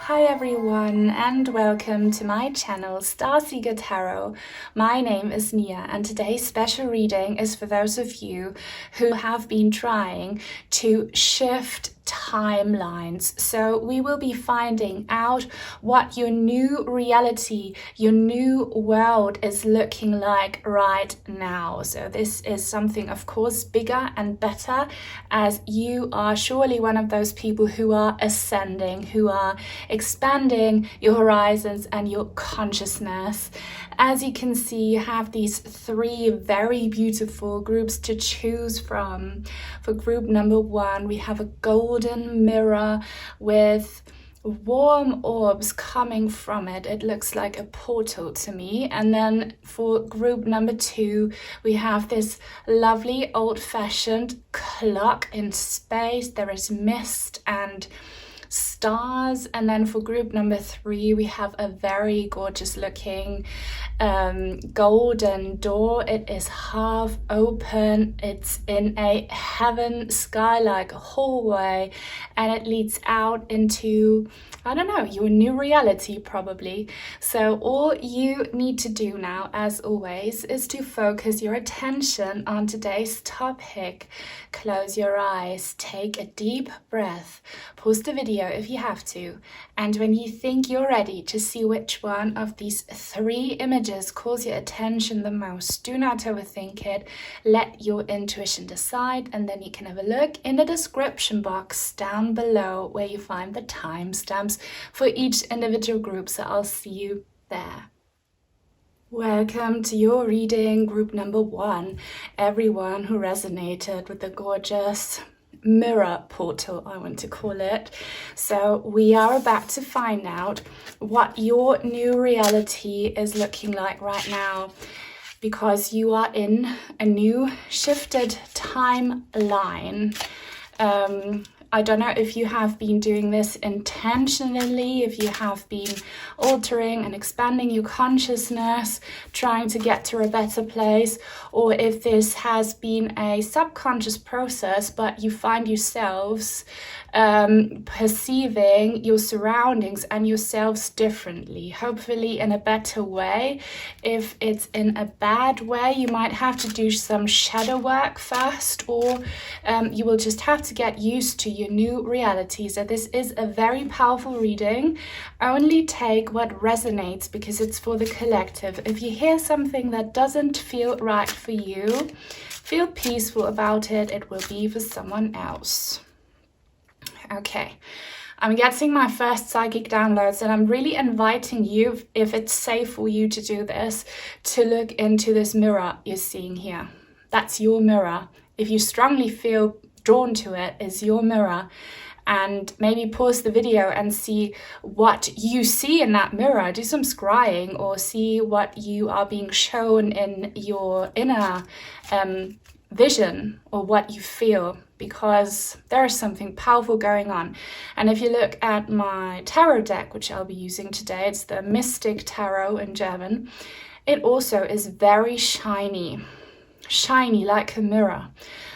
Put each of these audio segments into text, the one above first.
Hi everyone and welcome to my channel Starseeker Tarot. My name is Nia and today's special reading is for those of you who have been trying to shift timelines. So we will be finding out what your new reality, your new world is looking like right now. So this is something, of course, bigger and better, as you are surely one of those people who are ascending, who are expanding your horizons and your consciousness. As you can see, you have these three very beautiful groups to choose from. For group number one, we have a golden mirror with warm orbs coming from it. It looks like a portal to me. And then for group number two, we have this lovely old-fashioned clock in space. There is mist and stars. And then for group number three, we have a very gorgeous looking golden door. It is half open. It's in a heaven sky-like hallway, and it leads out into, I don't know, your new reality probably. So all you need to do now, as always, is to focus your attention on today's topic. Close your eyes, take a deep breath, pause the video if you have to, and when you think you're ready to see which one of these three images calls your attention the most, do not overthink it. Let your intuition decide, and then you can have a look in the description box down below where you find the timestamps for each individual group, so I'll see you there. Welcome to your reading, group number one. Everyone who resonated with the gorgeous mirror portal, I want to call it. So we are about to find out what your new reality is looking like right now, because you are in a new shifted timeline. I don't know if you have been doing this intentionally, if you have been altering and expanding your consciousness, trying to get to a better place, or if this has been a subconscious process, but you find yourselves perceiving your surroundings and yourselves differently, hopefully in a better way. If it's in a bad way, you might have to do some shadow work first, or you will just have to get used to your new reality. So this is a very powerful reading. Only take what resonates, because it's for the collective. If you hear something that doesn't feel right for you, feel peaceful about it. It will be for someone else. Okay, I'm getting my first psychic downloads, and I'm really inviting you, if it's safe for you to do this, to look into this mirror you're seeing here. That's your mirror. If you strongly feel drawn to it, is your mirror. And maybe pause the video and see what you see in that mirror. Do some scrying, or see what you are being shown in your inner vision, or what you feel, because there is something powerful going on. And if you look at my tarot deck, which I'll be using today, it's the Mystic Tarot in German, it also is very shiny like a mirror.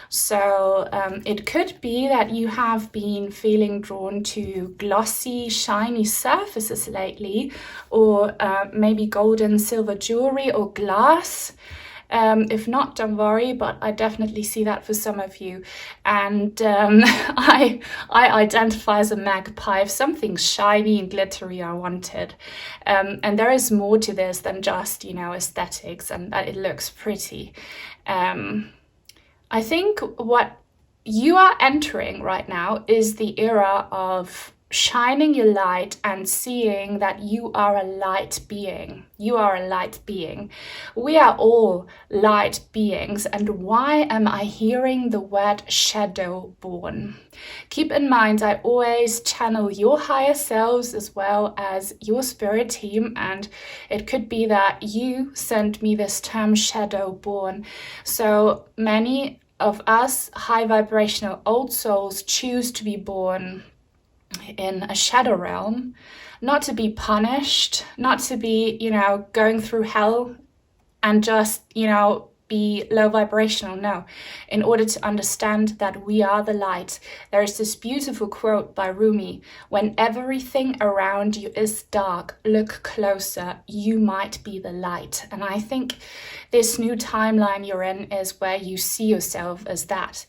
So it could be that you have been feeling drawn to glossy, shiny surfaces lately, or maybe gold and silver jewelry or glass. If not, don't worry, but I definitely see that for some of you. And I identify as a magpie. If something's shiny and glittery, I want it. And there is more to this than just, aesthetics and that it looks pretty. I think what you are entering right now is the era of shining your light and seeing that you are a light being. You are a light being. We are all light beings. And why am I hearing the word shadow born? Keep in mind, I always channel your higher selves as well as your spirit team. And it could be that you sent me this term shadow born. So many of us high vibrational old souls choose to be born in a shadow realm, not to be punished, not to be, going through hell and just, be low vibrational. No, in order to understand that we are the light. There is this beautiful quote by Rumi: when everything around you is dark, look closer, you might be the light. And I think this new timeline you're in is where you see yourself as that.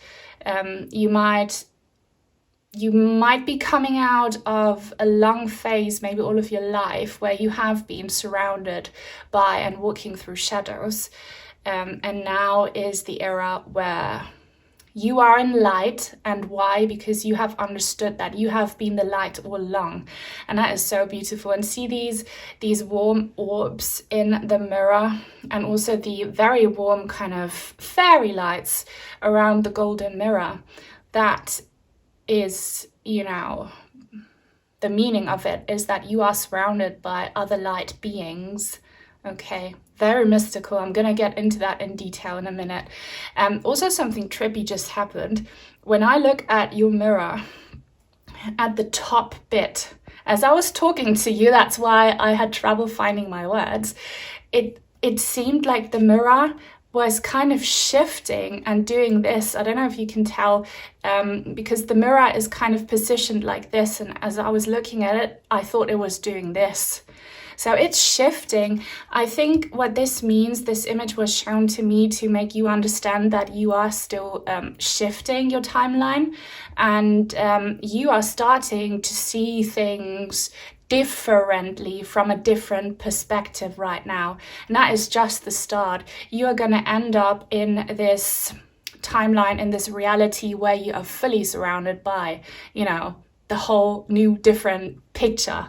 You might be coming out of a long phase, maybe all of your life, where you have been surrounded by and walking through shadows. And now is the era where you are in light. And why? Because you have understood that you have been the light all along. And that is so beautiful. And see these warm orbs in the mirror, and also the very warm kind of fairy lights around the golden mirror. That is, you know, the meaning of it is that you are surrounded by other light beings. Okay, very mystical. I'm gonna get into that in detail in a minute. Also, something trippy just happened. When I look at your mirror, at the top bit, as I was talking to you, that's why I had trouble finding my words. It seemed like the mirror was kind of shifting and doing this. I don't know if you can tell, because the mirror is kind of positioned like this, and as I was looking at it, I thought it was doing this. So it's shifting. I think what this means, this image was shown to me to make you understand that you are still shifting your timeline, and you are starting to see things differently from a different perspective right now. And that is just the start. You are going to end up in this timeline, in this reality where you are fully surrounded by, you know, the whole new different picture.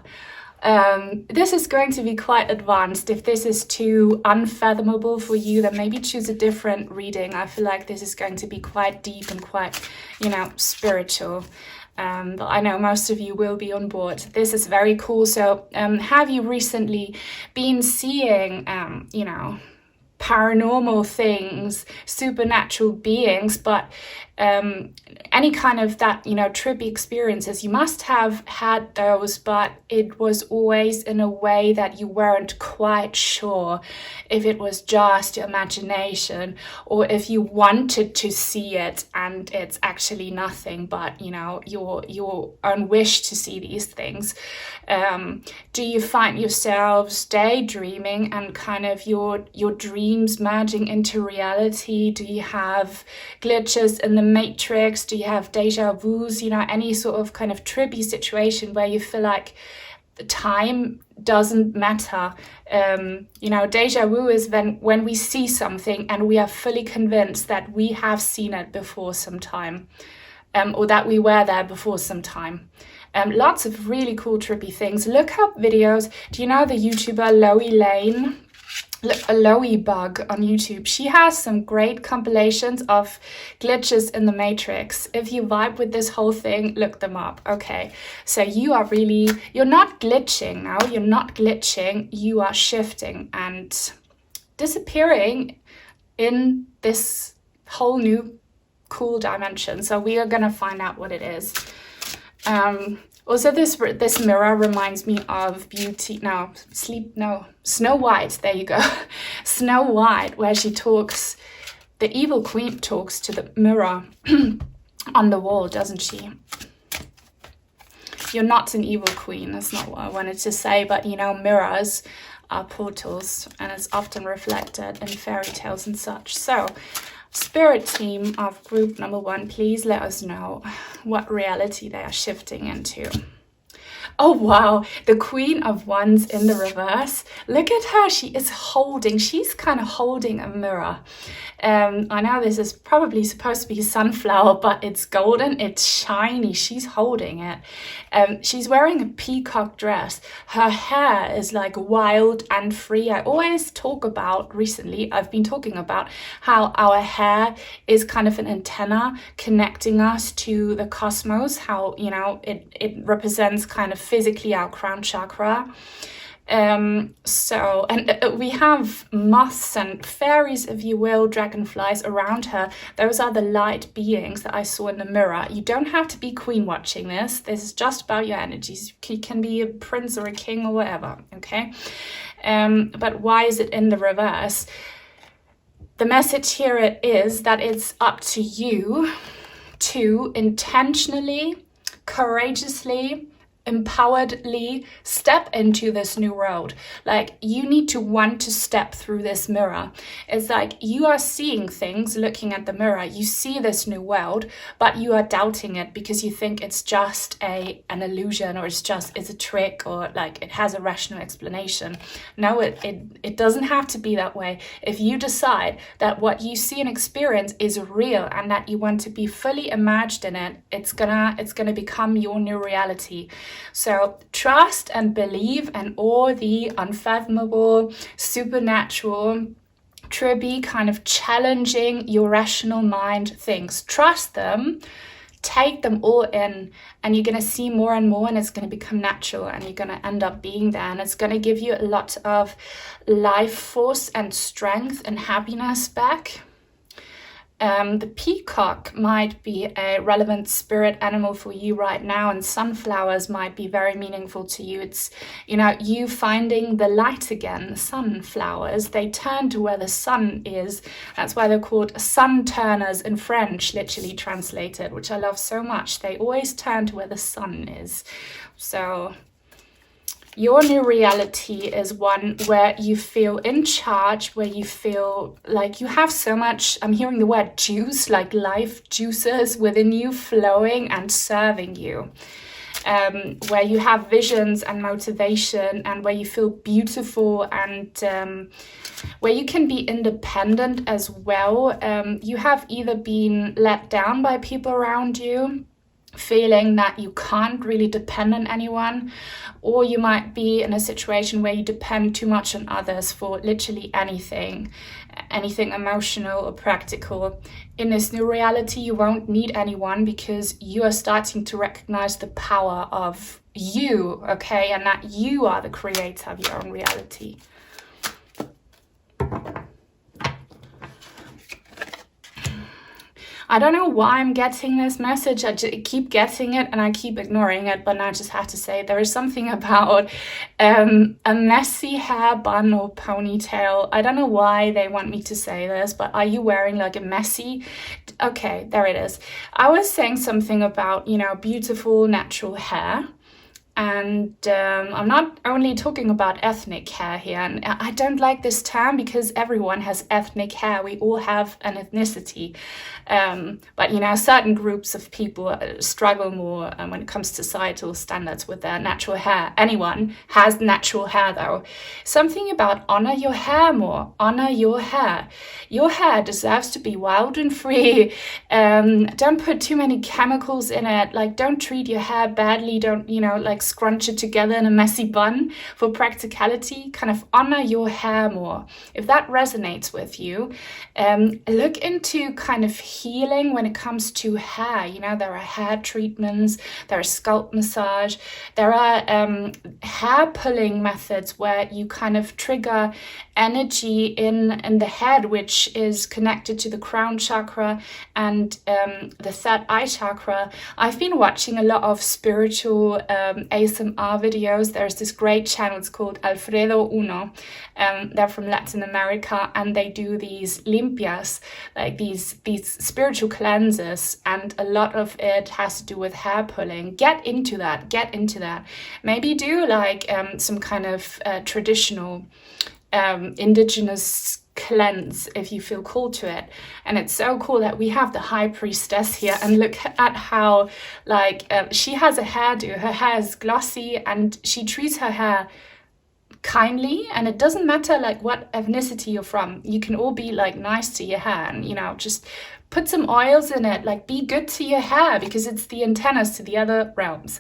This is going to be quite advanced. If this is too unfathomable for you, then maybe choose a different reading. I feel like this is going to be quite deep and quite, you know, spiritual. But I know most of you will be on board. This is very cool. So have you recently been seeing, you know, paranormal things, supernatural beings, but any kind of that, you know, trippy experiences? You must have had those, but it was always in a way that you weren't quite sure if it was just your imagination, or if you wanted to see it and it's actually nothing but, you know, your own wish to see these things. Do you find yourselves daydreaming and kind of your dreams merging into reality? Do you have glitches in the matrix? Do you have deja vus? You know, any sort of kind of trippy situation where you feel like the time doesn't matter. You know, deja vu is when we see something and we are fully convinced that we have seen it before some time, or that we were there before some time. Lots of really cool trippy things. Look up videos. Do you know the YouTuber Loey Lane? A Loey Bug on YouTube. She has some great compilations of glitches in the matrix. If you vibe with this whole thing, look them up. Okay, so you're not glitching now. You're not glitching. You are shifting and disappearing in this whole new cool dimension. So we are gonna find out what it is. Also, this mirror reminds me of Snow White. There you go. Snow White, where the evil queen talks to the mirror on the wall, doesn't she? You're not an evil queen. That's not what I wanted to say, but you know, mirrors are portals, and it's often reflected in fairy tales and such. So, spirit team of group number 1, please let us know what reality they are shifting into. Oh wow, the Queen of Wands in the reverse. Look at her, she's kind of holding a mirror. I know this is probably supposed to be sunflower, but it's golden, it's shiny, she's holding it. She's wearing a peacock dress. Her hair is like wild and free. I've been talking about how our hair is kind of an antenna connecting us to the cosmos, how, you know, it represents kind of physically our crown chakra. We have moths and fairies, if you will, dragonflies around her. Those are the light beings that I saw in the mirror. You don't have to be queen watching this. This is just about your energies. You can be a prince or a king or whatever, okay? But why is it in the reverse? the message here is that it's up to you to intentionally, courageously, empoweredly step into this new world. Like, you need to want to step through this mirror. It's like you are seeing things, looking at the mirror, you see this new world, but you are doubting it because you think it's just an illusion, or it's a trick, or like it has a rational explanation. No, it doesn't have to be that way. If you decide that what you see and experience is real and that you want to be fully immersed in it, it's gonna become your new reality. So trust and believe in all the unfathomable, supernatural, trippy, kind of challenging your rational mind things. Trust them, take them all in, and you're going to see more and more, and it's going to become natural, and you're going to end up being there, and it's going to give you a lot of life force and strength and happiness back. The peacock might be a relevant spirit animal for you right now, and sunflowers might be very meaningful to you. It's, you finding the light again. Sunflowers, they turn to where the sun is. That's why they're called sun turners in French, literally translated, which I love so much. They always turn to where the sun is. So your new reality is one where you feel in charge, where you feel like you have so much, I'm hearing the word juice, like life juices within you flowing and serving you. Where you have visions and motivation, and where you feel beautiful, and where you can be independent as well. You have either been let down by people around you, feeling that you can't really depend on anyone, or you might be in a situation where you depend too much on others for literally anything emotional or practical. In this new reality, you won't need anyone, because you are starting to recognize the power of you, okay, and that you are the creator of your own reality. I don't know why I'm getting this message. I just keep getting it and I keep ignoring it, but now I just have to say there is something about a messy hair bun or ponytail. I don't know why they want me to say this, but are you wearing like a messy? Okay, there it is. I was saying something about, beautiful natural hair. And I'm not only talking about ethnic hair here, and I don't like this term because everyone has ethnic hair. We all have an ethnicity. But, certain groups of people struggle more when it comes to societal standards with their natural hair. Anyone has natural hair, though. Something about honor your hair more. Honor your hair. Your hair deserves to be wild and free. Don't put too many chemicals in it. Like, don't treat your hair badly. Don't, scrunch it together in a messy bun. For practicality, kind of honor your hair more. If that resonates with you, look into kind of healing when it comes to hair. There are hair treatments, there are scalp massage, there are hair pulling methods where you kind of trigger energy in the head, which is connected to the crown chakra and the third eye chakra. I've been watching a lot of spiritual ASMR videos. There's this great channel, it's called Alfredo Uno. They're from Latin America, and they do these limpias, like these spiritual cleanses, and a lot of it has to do with hair pulling. Get into that. Maybe do like some kind of traditional indigenous cleanse if you feel called to it. And it's so cool that we have the high priestess here, and look at how she has a hairdo. Her hair is glossy and she treats her hair kindly, and it doesn't matter like what ethnicity you're from. You can all be like nice to your hair, and just put some oils in it, like be good to your hair, because it's the antennas to the other realms.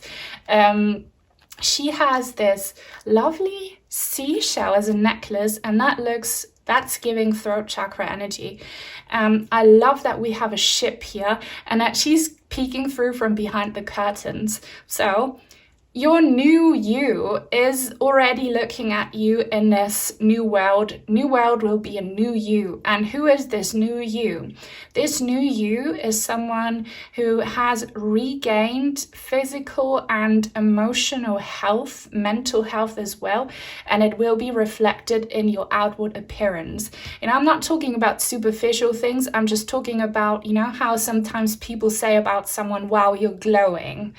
She has this lovely seashell as a necklace, and that's giving throat chakra energy. I love that we have a ship here, and that she's peeking through from behind the curtains. So your new you is already looking at you in this new world. New world will be a new you. And who is this new you? This new you is someone who has regained physical and emotional health, mental health as well, and it will be reflected in your outward appearance. And I'm not talking about superficial things. I'm just talking about, you know, how sometimes people say about someone, wow, you're glowing.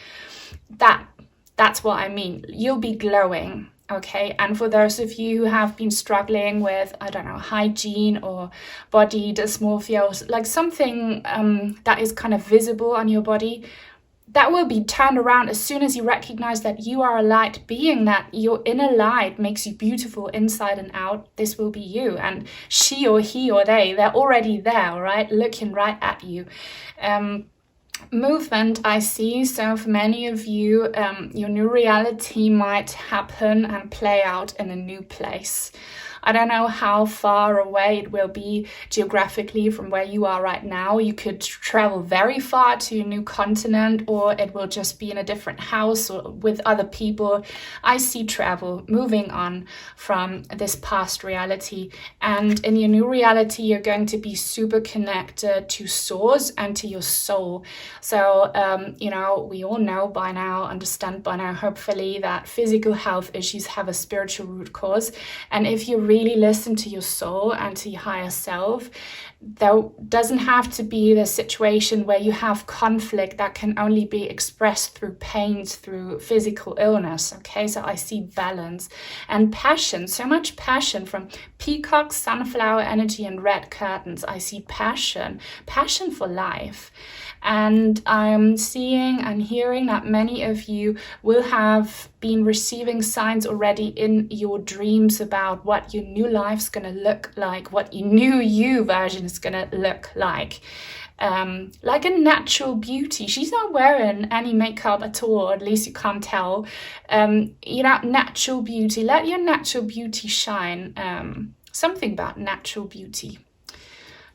That's what I mean. You'll be glowing, okay? And for those of you who have been struggling with, I don't know, hygiene or body dysmorphia, or like something that is kind of visible on your body, that will be turned around as soon as you recognize that you are a light being, that your inner light makes you beautiful inside and out. This will be you. And she or he or they, they're already there, right? Looking right at you. Movement I see. So for many of you, your new reality might happen and play out in a new place. I don't know how far away it will be geographically from where you are right now. You could travel very far to a new continent, or it will just be in a different house or with other people. I see travel, moving on from this past reality. And in your new reality, you're going to be super connected to source and to your soul. So, you know, we all know by now, understand by now, hopefully, that physical health issues have a spiritual root cause. And if you really listen to your soul and to your higher self, there doesn't have to be the situation where you have conflict that can only be expressed through pain, through physical illness. Okay, so I see balance and passion, so much passion from peacocks, sunflower energy, and red curtains. I see passion for life. And I'm seeing and hearing that many of you will have been receiving signs already in your dreams about what your new life's going to look like, what your new you version is going to look like. Like a natural beauty. She's not wearing any makeup at all, or at least you can't tell. You know, natural beauty. Let your natural beauty shine. Something about natural beauty.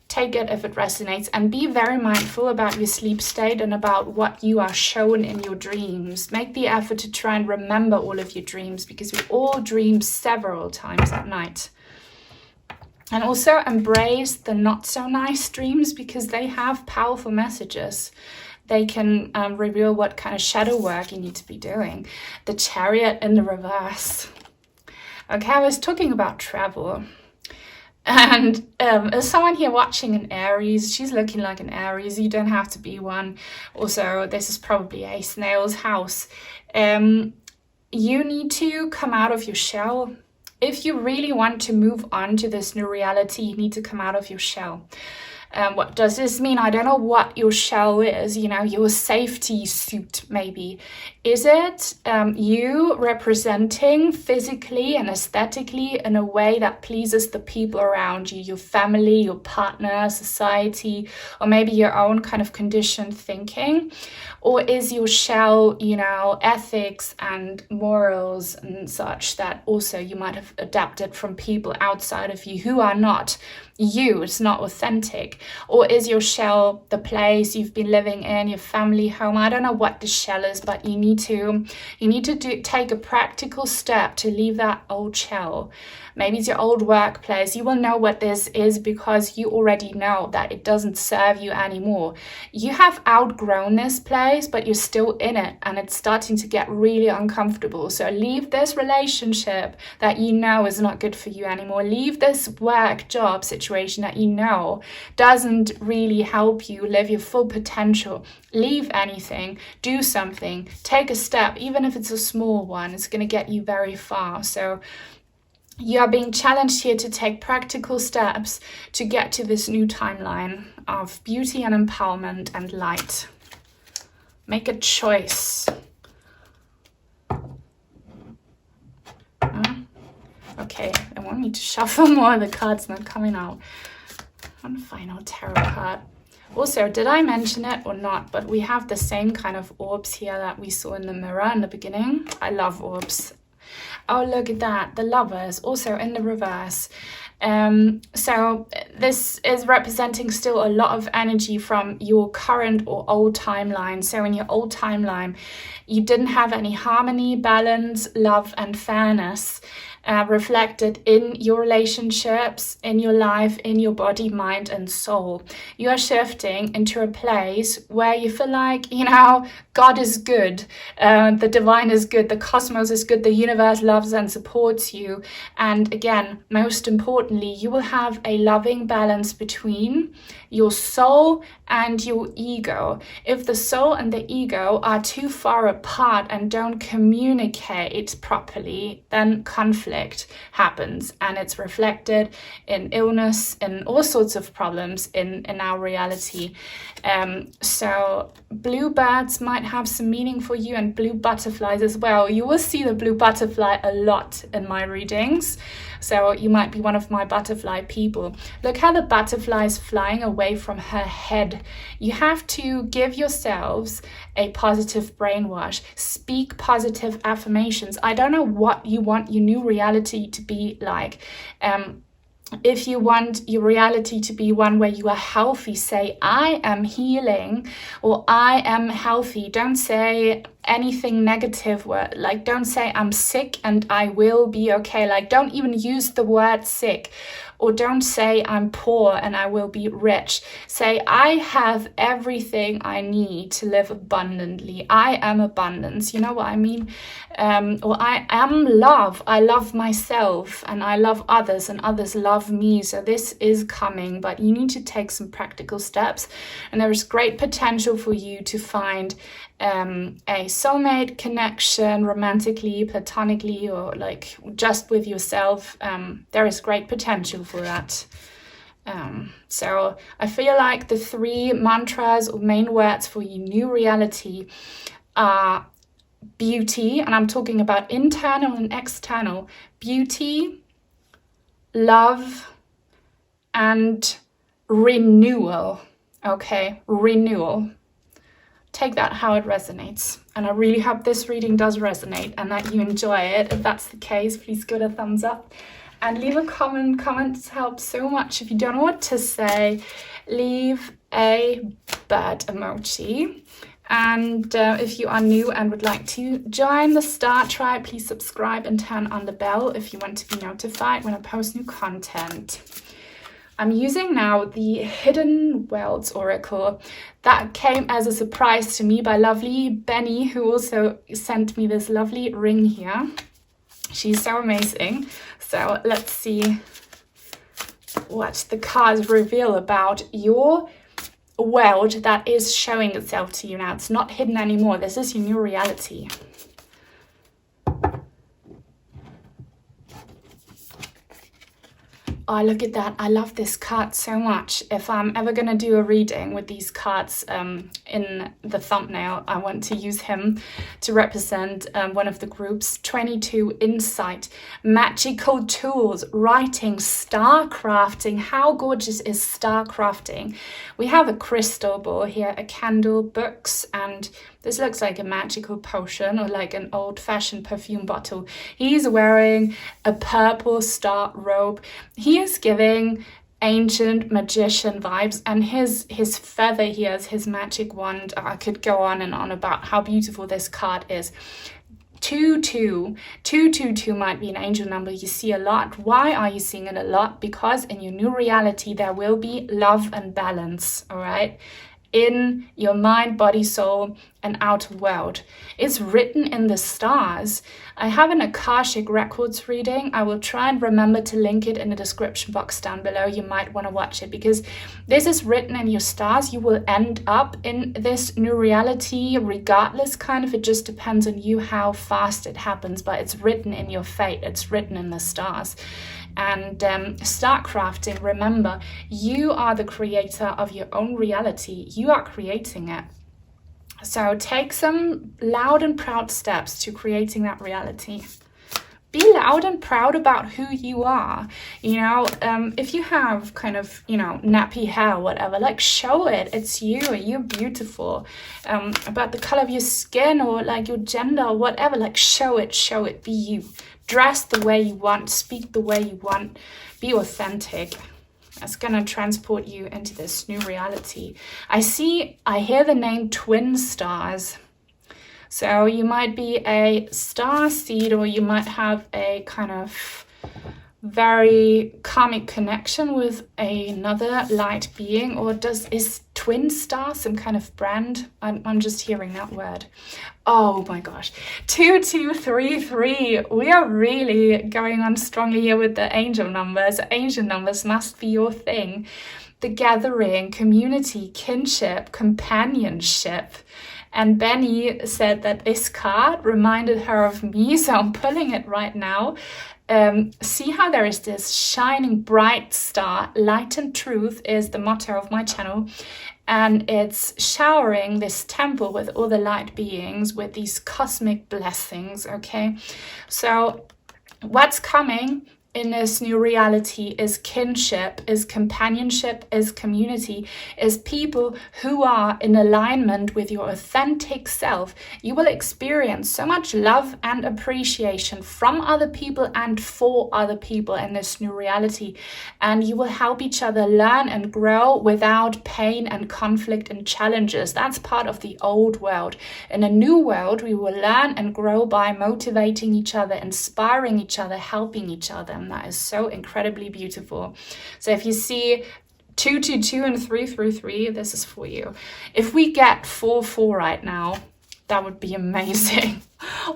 Take it if it resonates, and be very mindful about your sleep state and about what you are shown in your dreams. Make the effort to try and remember all of your dreams, because we all dream several times at night. And also embrace the not so nice dreams, because they have powerful messages. They can reveal what kind of shadow work you need to be doing. The Chariot in the reverse. Okay, I was talking about travel. And as someone here watching an Aries, she's looking like an Aries. You don't have to be one. Also, this is probably a snail's house. You need to come out of your shell. If you really want to move on to this new reality, you need to come out of your shell. What does this mean? I don't know what your shell is, you know, your safety suit maybe. Is it you representing physically and aesthetically in a way that pleases the people around you, your family, your partner, society, or maybe your own kind of conditioned thinking? Or is your shell, you know, ethics and morals and such that also you might have adapted from people outside of you who are not you, it's not authentic? Or is your shell the place you've been living in, your family home? I don't know what the shell is, but you need to take a practical step to leave that old shell. Maybe it's your old workplace. You will know what this is because you already know that it doesn't serve you anymore. You have outgrown this place, but you're still in it, and it's starting to get really uncomfortable. So leave this relationship that you know is not good for you anymore. Leave this work job situation that you know doesn't really help you live your full potential. Leave anything, do something, take a step, even if it's a small one. It's going to get you very far. So you are being challenged here to take practical steps to get to this new timeline of beauty and empowerment and light. Make a choice. Okay, I want me to shuffle more. The card's not coming out. One final tarot card. Also, did I mention it or not? But we have the same kind of orbs here that we saw in the mirror in the beginning. I love orbs. Oh, look at that. The Lovers, also in the reverse. So this is representing still a lot of energy from your current or old timeline. So in your old timeline, you didn't have any harmony, balance, love, and fairness reflected in your relationships, in your life, in your body, mind, and soul. You are shifting into a place where you feel like, you know, God is good, the divine is good, the cosmos is good, the universe loves and supports you. And again, most importantly, you will have a loving balance between your soul and your ego. If the soul and the ego are too far apart and don't communicate properly, then conflict happens, and it's reflected in illness and all sorts of problems in our reality. So bluebirds might have some meaning for you, and blue butterflies as well. You will see the blue butterfly a lot in my readings. So you might be one of my butterfly people. Look how the butterfly is flying away from her head. You have to give yourselves a positive brainwash. Speak positive affirmations. I don't know what you want your new reality to be like. If you want your reality to be one where you are healthy, say, I am healing, or I am healthy. Don't say anything negative word, like don't say I'm sick and I will be okay. Like don't even use the word sick, or don't say I'm poor and I will be rich. Say I have everything I need to live abundantly. I am abundance. You know what I mean? Or I am love. I love myself and I love others and others love me. So this is coming, but you need to take some practical steps, and there is great potential for you to find a soulmate connection, romantically, platonically, or like just with yourself. There is great potential for that. So I feel like the 3 mantras or main words for your new reality are beauty, and I'm talking about internal and external. Beauty, love, and renewal. Okay, renewal. Take that how it resonates, and I really hope this reading does resonate and that you enjoy it. If that's the case, please give it a thumbs up and leave a comment. Comments help so much. If you don't know what to say, leave a bird emoji. And if you are new and would like to join the Star Tribe, please subscribe and turn on the bell if you want to be notified when I post new content. I'm using now the Hidden Worlds Oracle. That came as a surprise to me by lovely Benny, who also sent me this lovely ring here. She's so amazing. So let's see what the cards reveal about your world that is showing itself to you now. It's not hidden anymore. This is your new reality. Oh, look at that. I love this card so much. If I'm ever going to do a reading with these cards in the thumbnail, I want to use him to represent one of the groups. 22, insight, magical tools, writing, star crafting. How gorgeous is star crafting? We have a crystal ball here, a candle, books, and this looks like a magical potion or like an old-fashioned perfume bottle. He's wearing a purple star robe. He is giving ancient magician vibes, and his feather here is his magic wand. I could go on and on about how beautiful this card is. 222 might be an angel number you see a lot. Why are you seeing it a lot? Because in your new reality there will be love and balance, all right? In your mind, body, soul, and outer world. It's written in the stars. I have an Akashic Records reading. I will try and remember to link it in the description box down below. You might want to watch it because this is written in your stars. You will end up in this new reality regardless, kind of. It just depends on you how fast it happens, but it's written in your fate. It's written in the stars. And start crafting. Remember, you are the creator of your own reality. You are creating it. So take some loud and proud steps to creating that reality. Be loud and proud about who you are. You know, if you have kind of, you know, nappy hair or whatever, like show it. It's you. You're beautiful. About the color of your skin or like your gender or whatever, like show it. Be you. dress the way you want, speak the way you want, be authentic. That's gonna transport you into this new reality. I hear the name twin stars. So you might be a star seed, or you might have a kind of very karmic connection with another light being. Or is twin star some kind of brand? I'm just hearing that word. Oh my gosh, 2233. We are really going on strongly here with the angel numbers. Angel numbers must be your thing. The gathering, community, kinship, companionship. And Benny said that this card reminded her of me, so I'm pulling it right now. See how there is this shining bright star. Light and truth is the motto of my channel. And it's showering this temple with all the light beings with these cosmic blessings, okay? So what's coming in this new reality is kinship, is companionship, is community, is people who are in alignment with your authentic self. You will experience so much love and appreciation from other people and for other people in this new reality. And you will help each other learn and grow without pain and conflict and challenges. That's part of the old world. In a new world, we will learn and grow by motivating each other, inspiring each other, helping each other. And that is so incredibly beautiful. So if you see 222 and 333, this is for you. If we get 44 right now, that would be amazing.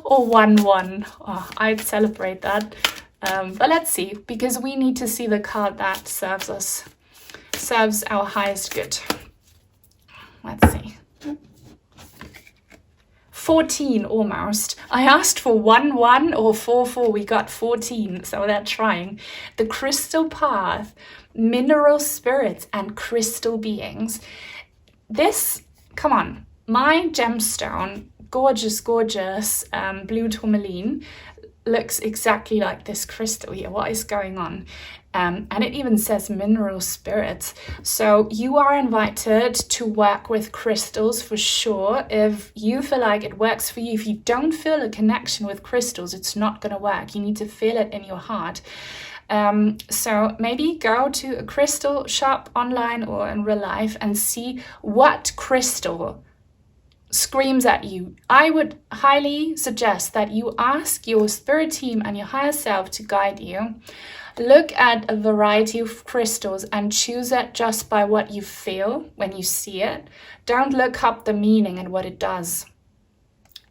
Or 11. Oh, I'd celebrate that. But let's see, because we need to see the card that serves our highest good. Let's see. 14 almost. I asked for 11 or 44, we got 14, so they're trying. The crystal path, mineral spirits and crystal beings. This, come on, my gemstone, gorgeous, gorgeous blue tourmaline, looks exactly like this crystal here. What is going on? And it even says mineral spirits. So you are invited to work with crystals for sure. If you feel like it works for you, if you don't feel a connection with crystals, it's not going to work. You need to feel it in your heart. So maybe go to a crystal shop online or in real life and see what crystal screams at you. I would highly suggest that you ask your spirit team and your higher self to guide you. Look at a variety of crystals and choose it just by what you feel when you see it. Don't look up the meaning and what it does.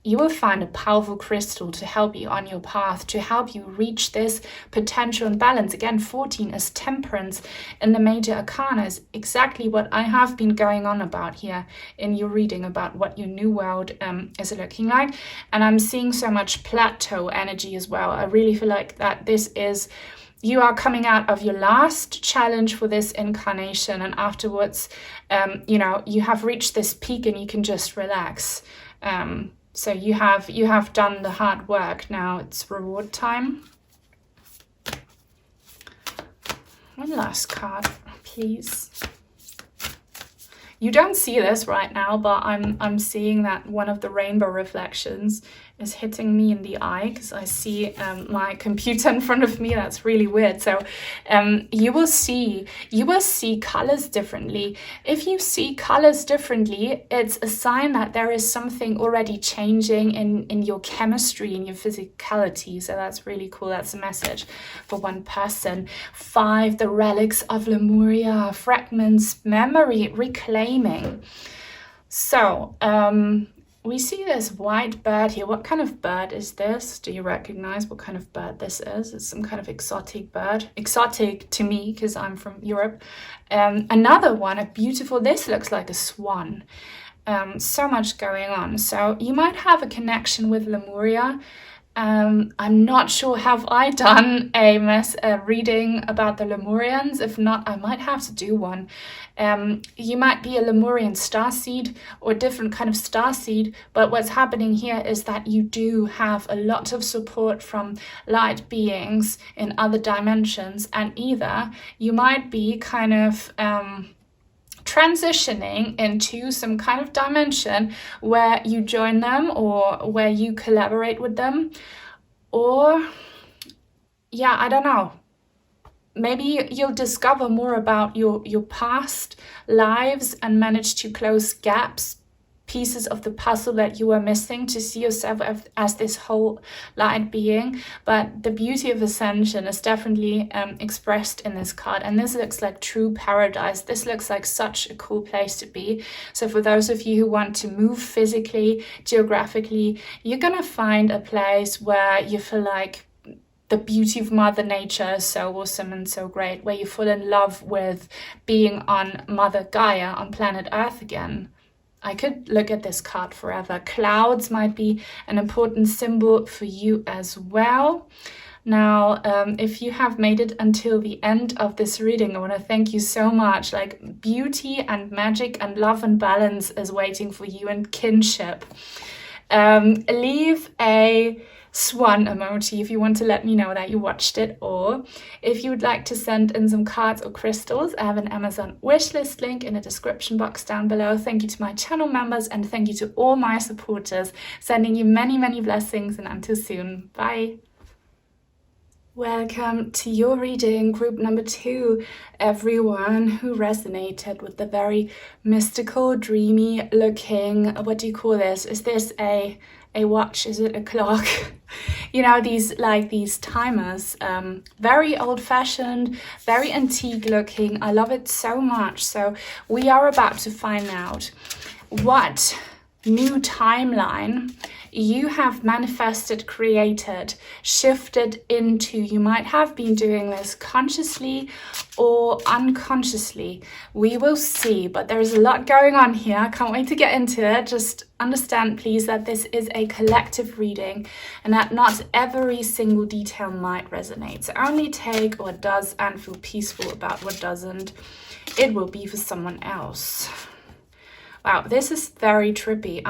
You will find a powerful crystal to help you on your path, to help you reach this potential and balance. Again, 14 is temperance in the major arcana, is exactly what I have been going on about here in your reading about what your new world is looking like. And I'm seeing so much plateau energy as well. I really feel like that this is, you are coming out of your last challenge for this incarnation, and afterwards, you have reached this peak and you can just relax. So you have done the hard work. Now it's reward time. One last card, please. You don't see this right now, but I'm seeing that one of the rainbow reflections is hitting me in the eye because I see my computer in front of me. That's really weird. So you will see colors differently. If you see colors differently, it's a sign that there is something already changing in your chemistry, in your physicality. So that's really cool. That's a message for one person. 5, the relics of Lemuria, fragments, memory, reclaiming. So we see this white bird here. What kind of bird is this? Do you recognize what kind of bird this is? It's some kind of exotic bird. Exotic to me because I'm from Europe. Another one, a beautiful, this looks like a swan. So much going on. So you might have a connection with Lemuria. I'm not sure, have I done a reading about the Lemurians? If not, I might have to do one. You might be a Lemurian starseed or a different kind of starseed, but what's happening here is that you do have a lot of support from light beings in other dimensions, and either you might be kind of transitioning into some kind of dimension where you join them or where you collaborate with them, or yeah, I don't know. Maybe you'll discover more about your past lives and manage to close gaps, pieces of the puzzle that you were missing, to see yourself as this whole light being. But the beauty of ascension is definitely expressed in this card, and this looks like true paradise. This looks like such a cool place to be. So for those of you who want to move physically, geographically, you're gonna find a place where you feel like the beauty of Mother Nature is so awesome and so great, where you fall in love with being on Mother Gaia, on planet Earth again. I could look at this card forever. Clouds might be an important symbol for you as well. Now, if you have made it until the end of this reading, I want to thank you so much. Like, beauty and magic and love and balance is waiting for you, and kinship. Leave a swan emoji if you want to let me know that you watched it, or if you would like to send in some cards or crystals, I have an Amazon wishlist link in the description box down below. Thank you to my channel members, and thank you to all my supporters. Sending you many, many blessings, and until soon, bye. Welcome to your reading, group number 2, everyone who resonated with the very mystical, dreamy looking, what do you call this? Is this a watch? Is it a clock? You know, these timers, very old-fashioned, very antique looking. I love it so much. So we are about to find out what new timeline you have manifested, created, shifted into. You might have been doing this consciously or unconsciously. We will see, but there's a lot going on here. I can't wait to get into it. Just understand, please, that this is a collective reading and that not every single detail might resonate. So only take what does and feel peaceful about what doesn't. It will be for someone else. Wow, this is very trippy.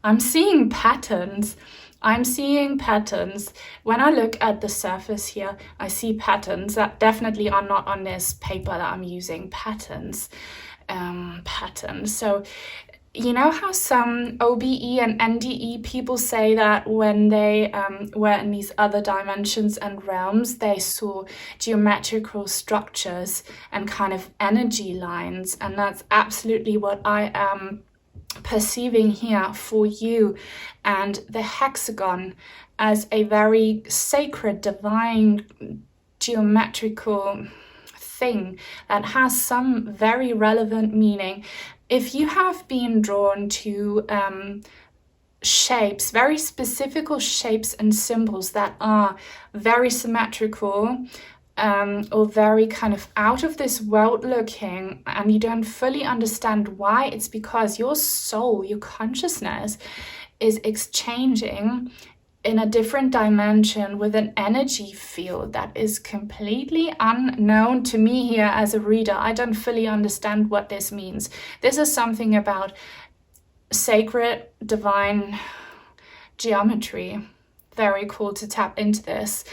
I'm seeing patterns. I'm seeing patterns. When I look at the surface here, I see patterns that definitely are not on this paper that I'm using. Patterns. So, you know how some OBE and NDE people say that when they were in these other dimensions and realms, they saw geometrical structures and kind of energy lines. And that's absolutely what I am perceiving here for you, and the hexagon as a very sacred, divine, geometrical thing that has some very relevant meaning. If you have been drawn to shapes, very specific shapes and symbols that are very symmetrical, or very kind of out of this world looking, and you don't fully understand why, it's because your soul, your consciousness is exchanging in a different dimension with an energy field that is completely unknown to me here as a reader. I don't fully understand what this means. This is something about sacred, divine geometry. Very cool to tap into this.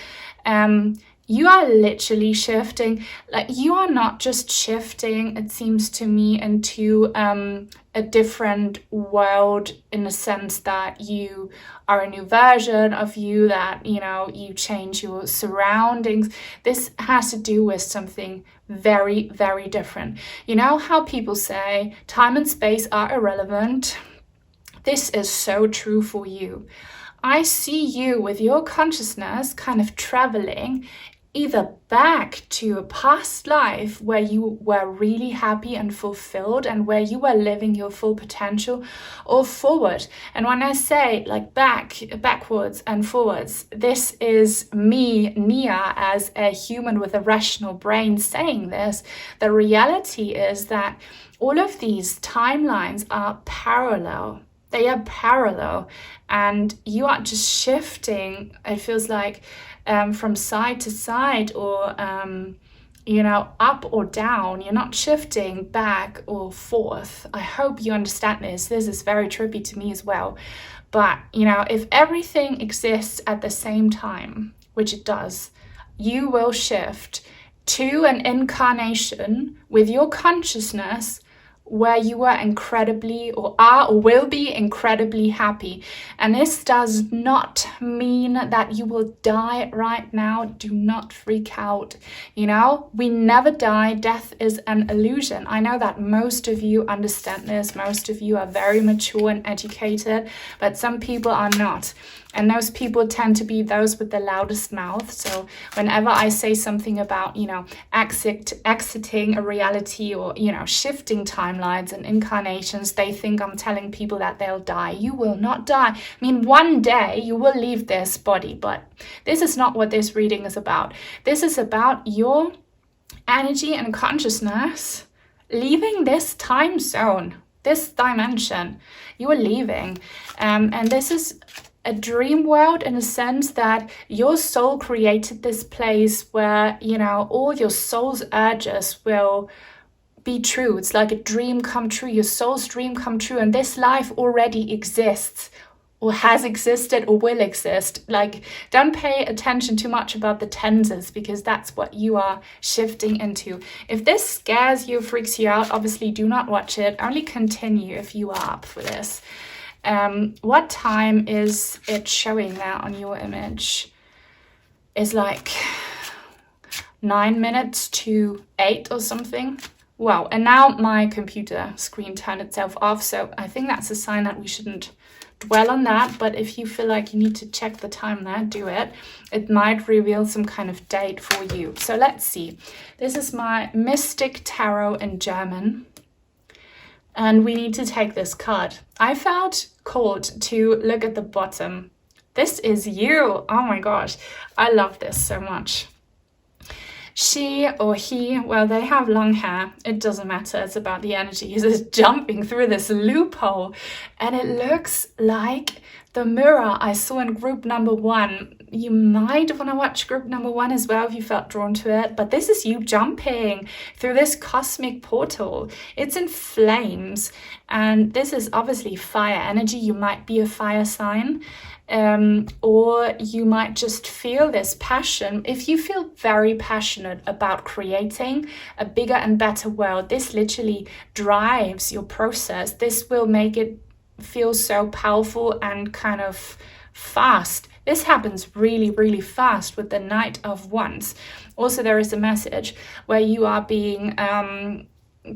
You are literally shifting, like you are not just shifting, it seems to me, into a different world, in the sense that you are a new version of you, that, you know, you change your surroundings. This has to do with something very, very different. You know how people say time and space are irrelevant? This is so true for you. I see you with your consciousness kind of traveling either back to a past life where you were really happy and fulfilled and where you were living your full potential, or forward. And when I say like backwards and forwards, this is me, Nia, as a human with a rational brain saying this. The reality is that all of these timelines are parallel. They are parallel, and you are just shifting, it feels like, from side to side, or you know, up or down. You're not shifting back or forth. I hope you understand this. This is very trippy to me as well. But, you know, if everything exists at the same time, which it does, you will shift to an incarnation with your consciousness where you are incredibly or are or will be incredibly happy. And this does not mean that you will die right now. Do not freak out. You know, we never die. Death is an illusion. I know that most of you understand this. Most of you are very mature and educated, but some people are not. And those people tend to be those with the loudest mouth. So whenever I say something about, you know, exiting a reality or, you know, shifting timelines and incarnations, they think I'm telling people that they'll die. You will not die. I mean, one day you will leave this body, but this is not what this reading is about. This is about your energy and consciousness leaving this time zone, this dimension. You are leaving. And this is a dream world in a sense that your soul created this place where, you know, all your soul's urges will be true. It's like a dream come true, your soul's dream come true. And this life already exists or has existed or will exist. Like, don't pay attention too much about the tenses, because that's what you are shifting into. If this scares you, freaks you out, obviously do not watch it. Only continue if you are up for this. What time is it showing there on your image? Is like 9 minutes to 8 or something. Wow, and now my computer screen turned itself off, so I think that's a sign that we shouldn't dwell on that. But if you feel like you need to check the time there, do it. It might reveal some kind of date for you. So let's see. This is my Mystic Tarot in German. And we need to take this card. I felt called to look at the bottom. This is you. Oh my gosh. I love this so much. She or he, well, they have long hair. It doesn't matter. It's about the energy. He's just jumping through this loophole. And it looks like the mirror I saw in group number 1. You might want to watch group number 1 as well if you felt drawn to it. But this is you jumping through this cosmic portal. It's in flames. And this is obviously fire energy. You might be a fire sign. Or you might just feel this passion. If you feel very passionate about creating a bigger and better world, this literally drives your process. This will make it feel so powerful and kind of fast. This happens really, really fast with the Knight of Wands. Also, there is a message where you are being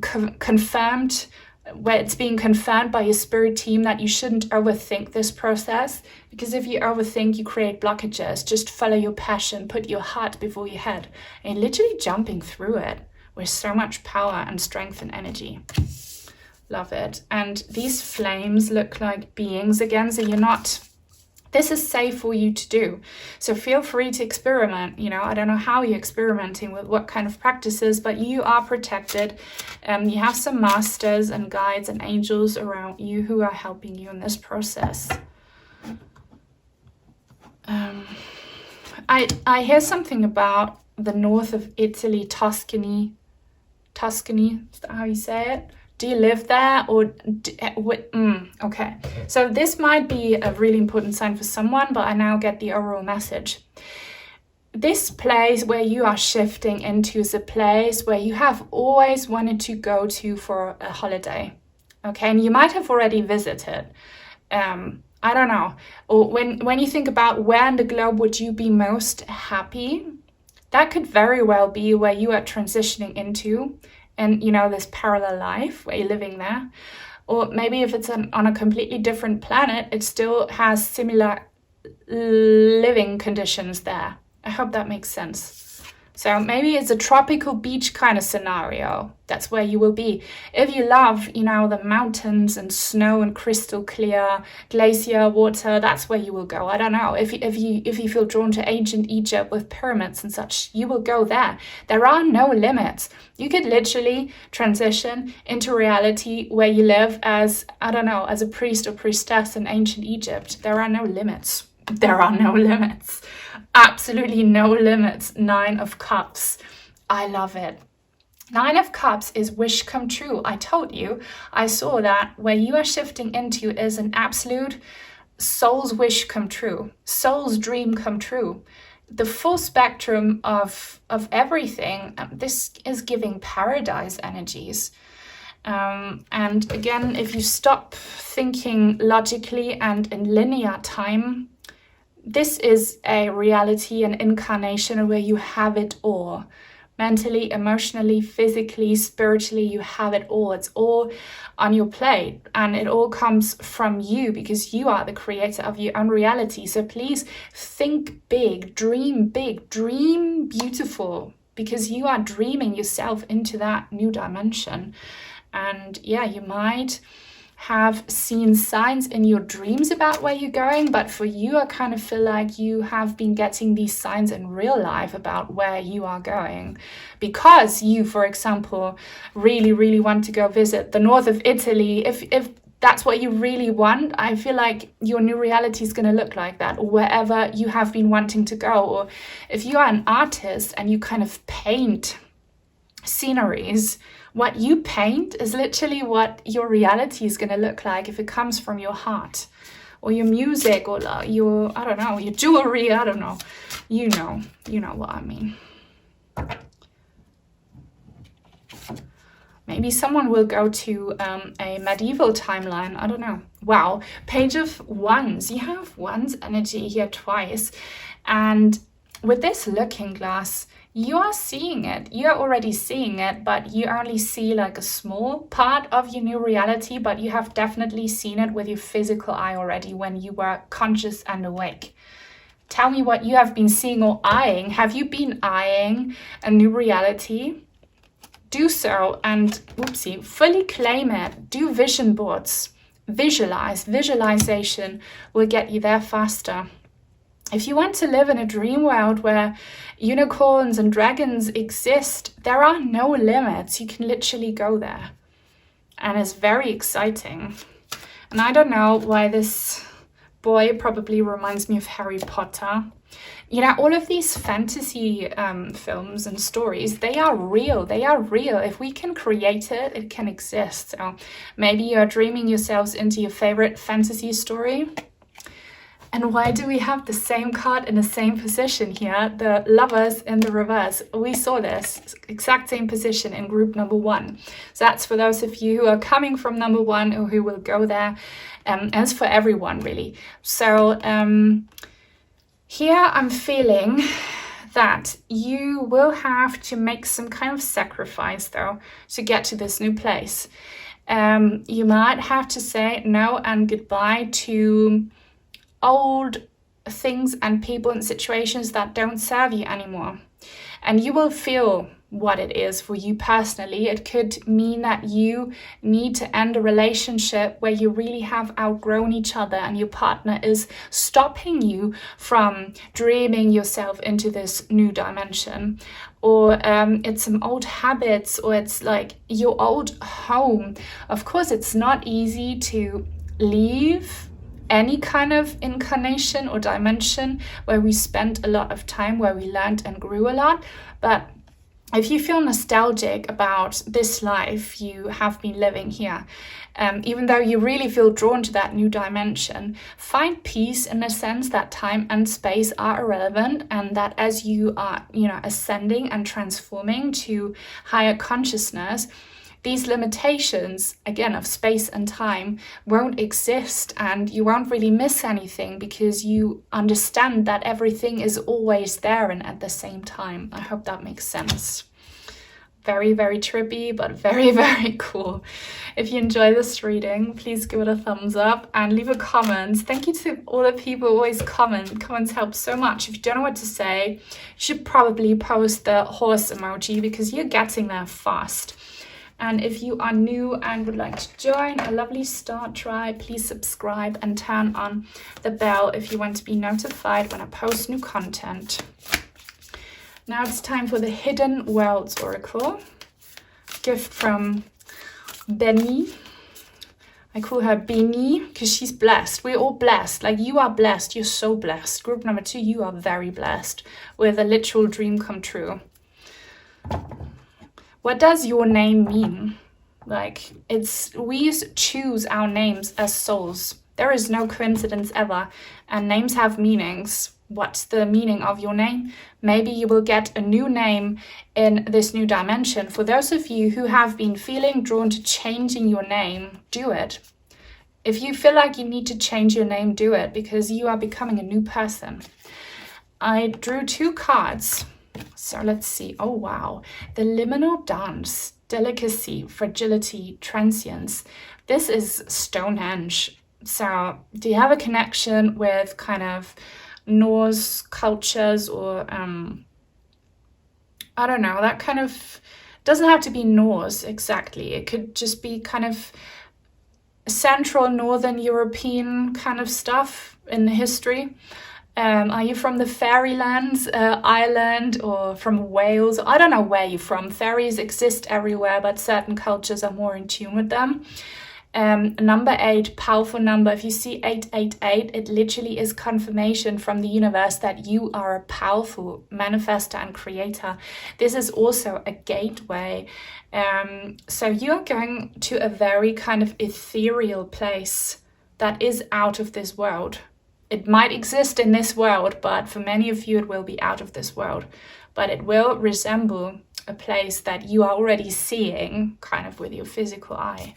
confirmed, where it's being confirmed by your spirit team that you shouldn't overthink this process, because if you overthink, you create blockages. Just follow your passion, put your heart before your head, and you're literally jumping through it with so much power and strength and energy. Love it. And these flames look like beings again, so you're not, this is safe for you to do. So feel free to experiment. You know, I don't know how you're experimenting with what kind of practices, but you are protected. You have some masters and guides and angels around you who are helping you in this process. I hear something about the north of Italy, Tuscany. Tuscany, is that how you say it? Do you live there or okay. So this might be a really important sign for someone, but I now get the overall message. This place where you are shifting into is a place where you have always wanted to go to for a holiday. Okay, and you might have already visited. I don't know. Or when you think about where in the globe would you be most happy, that could very well be where you are transitioning into. And, you know, this parallel life where you're living there. Or maybe if it's on a completely different planet, it still has similar living conditions there. I hope that makes sense. So maybe it's a tropical beach kind of scenario. That's where you will be. If you love, you know, the mountains and snow and crystal clear glacier water, that's where you will go. I don't know. If you feel drawn to ancient Egypt with pyramids and such, you will go there. There are no limits. You could literally transition into reality where you live as, I don't know, as a priest or priestess in ancient Egypt. There are no limits. There are no limits. Absolutely no limits. 9 of Cups. I love it. 9 of Cups is wish come true. I told you, I saw that where you are shifting into is an absolute soul's wish come true, soul's dream come true. The full spectrum of everything. This is giving paradise energies. And again, if you stop thinking logically and in linear time, this is a reality, an incarnation where you have it all. Mentally, emotionally, physically, spiritually, you have it all. It's all on your plate, and it all comes from you because you are the creator of your own reality. So please think big, dream beautiful, because you are dreaming yourself into that new dimension. And yeah, you might have seen signs in your dreams about where you're going, but for you, I kind of feel like you have been getting these signs in real life about where you are going, because you, for example, really want to go visit the north of Italy. If that's what you really want, I feel like your new reality is going to look like that, or wherever you have been wanting to go. Or if you are an artist and you kind of paint sceneries, what you paint is literally what your reality is going to look like if it comes from your heart, or your music, or your, I don't know, your jewelry, I don't know. You know what I mean. Maybe someone will go to a medieval timeline, I don't know. Wow, Page of Wands. You have Wands energy here twice. And with this looking glass, you are seeing it. You're already seeing it, but you only see like a small part of your new reality, but you have definitely seen it with your physical eye already when you were conscious and awake. Tell me what you have been seeing or eyeing. Have you been eyeing a new reality? Do so and, fully claim it. Do vision boards. Visualize. Visualization will get you there faster. If you want to live in a dream world where unicorns and dragons exist, there are no limits. You can literally go there. And it's very exciting. And I don't know why this boy probably reminds me of Harry Potter. You know, all of these fantasy films and stories, they are real. They are real. If we can create it, it can exist. So maybe you're dreaming yourselves into your favorite fantasy story. And why do we have the same card in the same position here? The Lovers in the reverse. We saw this exact same position in group number 1. So that's for those of you who are coming from number 1 or who will go there. And it's for everyone, really. So here I'm feeling that you will have to make some kind of sacrifice, though, to get to this new place. You might have to say no and goodbye to old things and people and situations that don't serve you anymore. And you will feel what it is for you personally. It could mean that you need to end a relationship where you really have outgrown each other and your partner is stopping you from dreaming yourself into this new dimension. Or it's some old habits, or it's like your old home. Of course, it's not easy to leave any kind of incarnation or dimension where we spent a lot of time, where we learned and grew a lot. But if you feel nostalgic about this life you have been living here, even though you really feel drawn to that new dimension, find peace in the sense that time and space are irrelevant, and that as you are, ascending and transforming to higher consciousness, these limitations, again, of space and time won't exist, and you won't really miss anything because you understand that everything is always there and at the same time. I hope that makes sense. Very, very trippy, but very, very cool. If you enjoy this reading, please give it a thumbs up and leave a comment. Thank you to all the people who always comment. Comments help so much. If you don't know what to say, you should probably post the horse emoji because you're getting there fast. And if you are new and would like to join a lovely star tribe, please subscribe and turn on the bell if you want to be notified when I post new content. Now it's time for the Hidden Worlds Oracle. Gift from Benny. I call her Beanie because she's blessed. We're all blessed. Like, you are blessed. You're so blessed. Group number 2, you are very blessed with a literal dream come true. What does your name mean? Like, we choose our names as souls. There is no coincidence ever, and names have meanings. What's the meaning of your name? Maybe you will get a new name in this new dimension. For those of you who have been feeling drawn to changing your name, do it. If you feel like you need to change your name, do it, because you are becoming a new person. I drew 2 cards. So let's see. Oh, wow. The liminal dance, delicacy, fragility, transience. This is Stonehenge. So do you have a connection with kind of Norse cultures, or I don't know, that kind of doesn't have to be Norse exactly. It could just be kind of Central Northern European kind of stuff in the history. Are you from the fairylands, Ireland, or from Wales? I don't know where you're from. Fairies exist everywhere, but certain cultures are more in tune with them. Number 8, powerful number. If you see 888, it literally is confirmation from the universe that you are a powerful manifestor and creator. This is also a gateway. So you're going to a very kind of ethereal place that is out of this world. It might exist in this world, but for many of you, it will be out of this world. But it will resemble a place that you are already seeing kind of with your physical eye.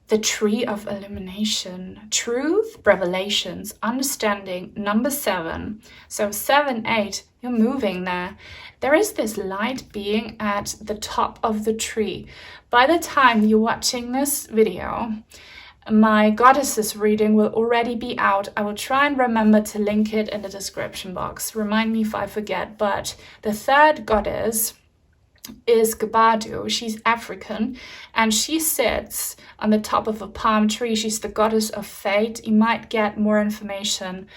The tree of illumination, truth, revelations, understanding, number 7. So 7, 8, you're moving there. There is this light being at the top of the tree. By the time you're watching this video, my goddesses reading will already be out. I will try and remember to link it in the description box. Remind me if I forget. But the 3rd goddess is Gabadu. She's African, and she sits on the top of a palm tree. She's the goddess of fate. You might get more information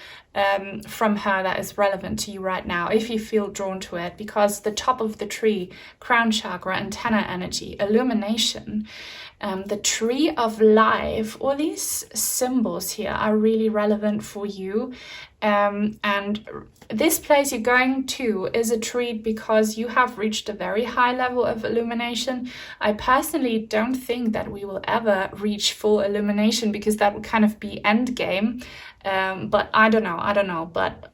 from her that is relevant to you right now if you feel drawn to it, because the top of the tree, crown chakra, antenna energy, illumination, the tree of life, all these symbols here are really relevant for you. And this place you're going to is a treat because you have reached a very high level of illumination. I personally don't think that we will ever reach full illumination, because that would kind of be end game. But I don't know, but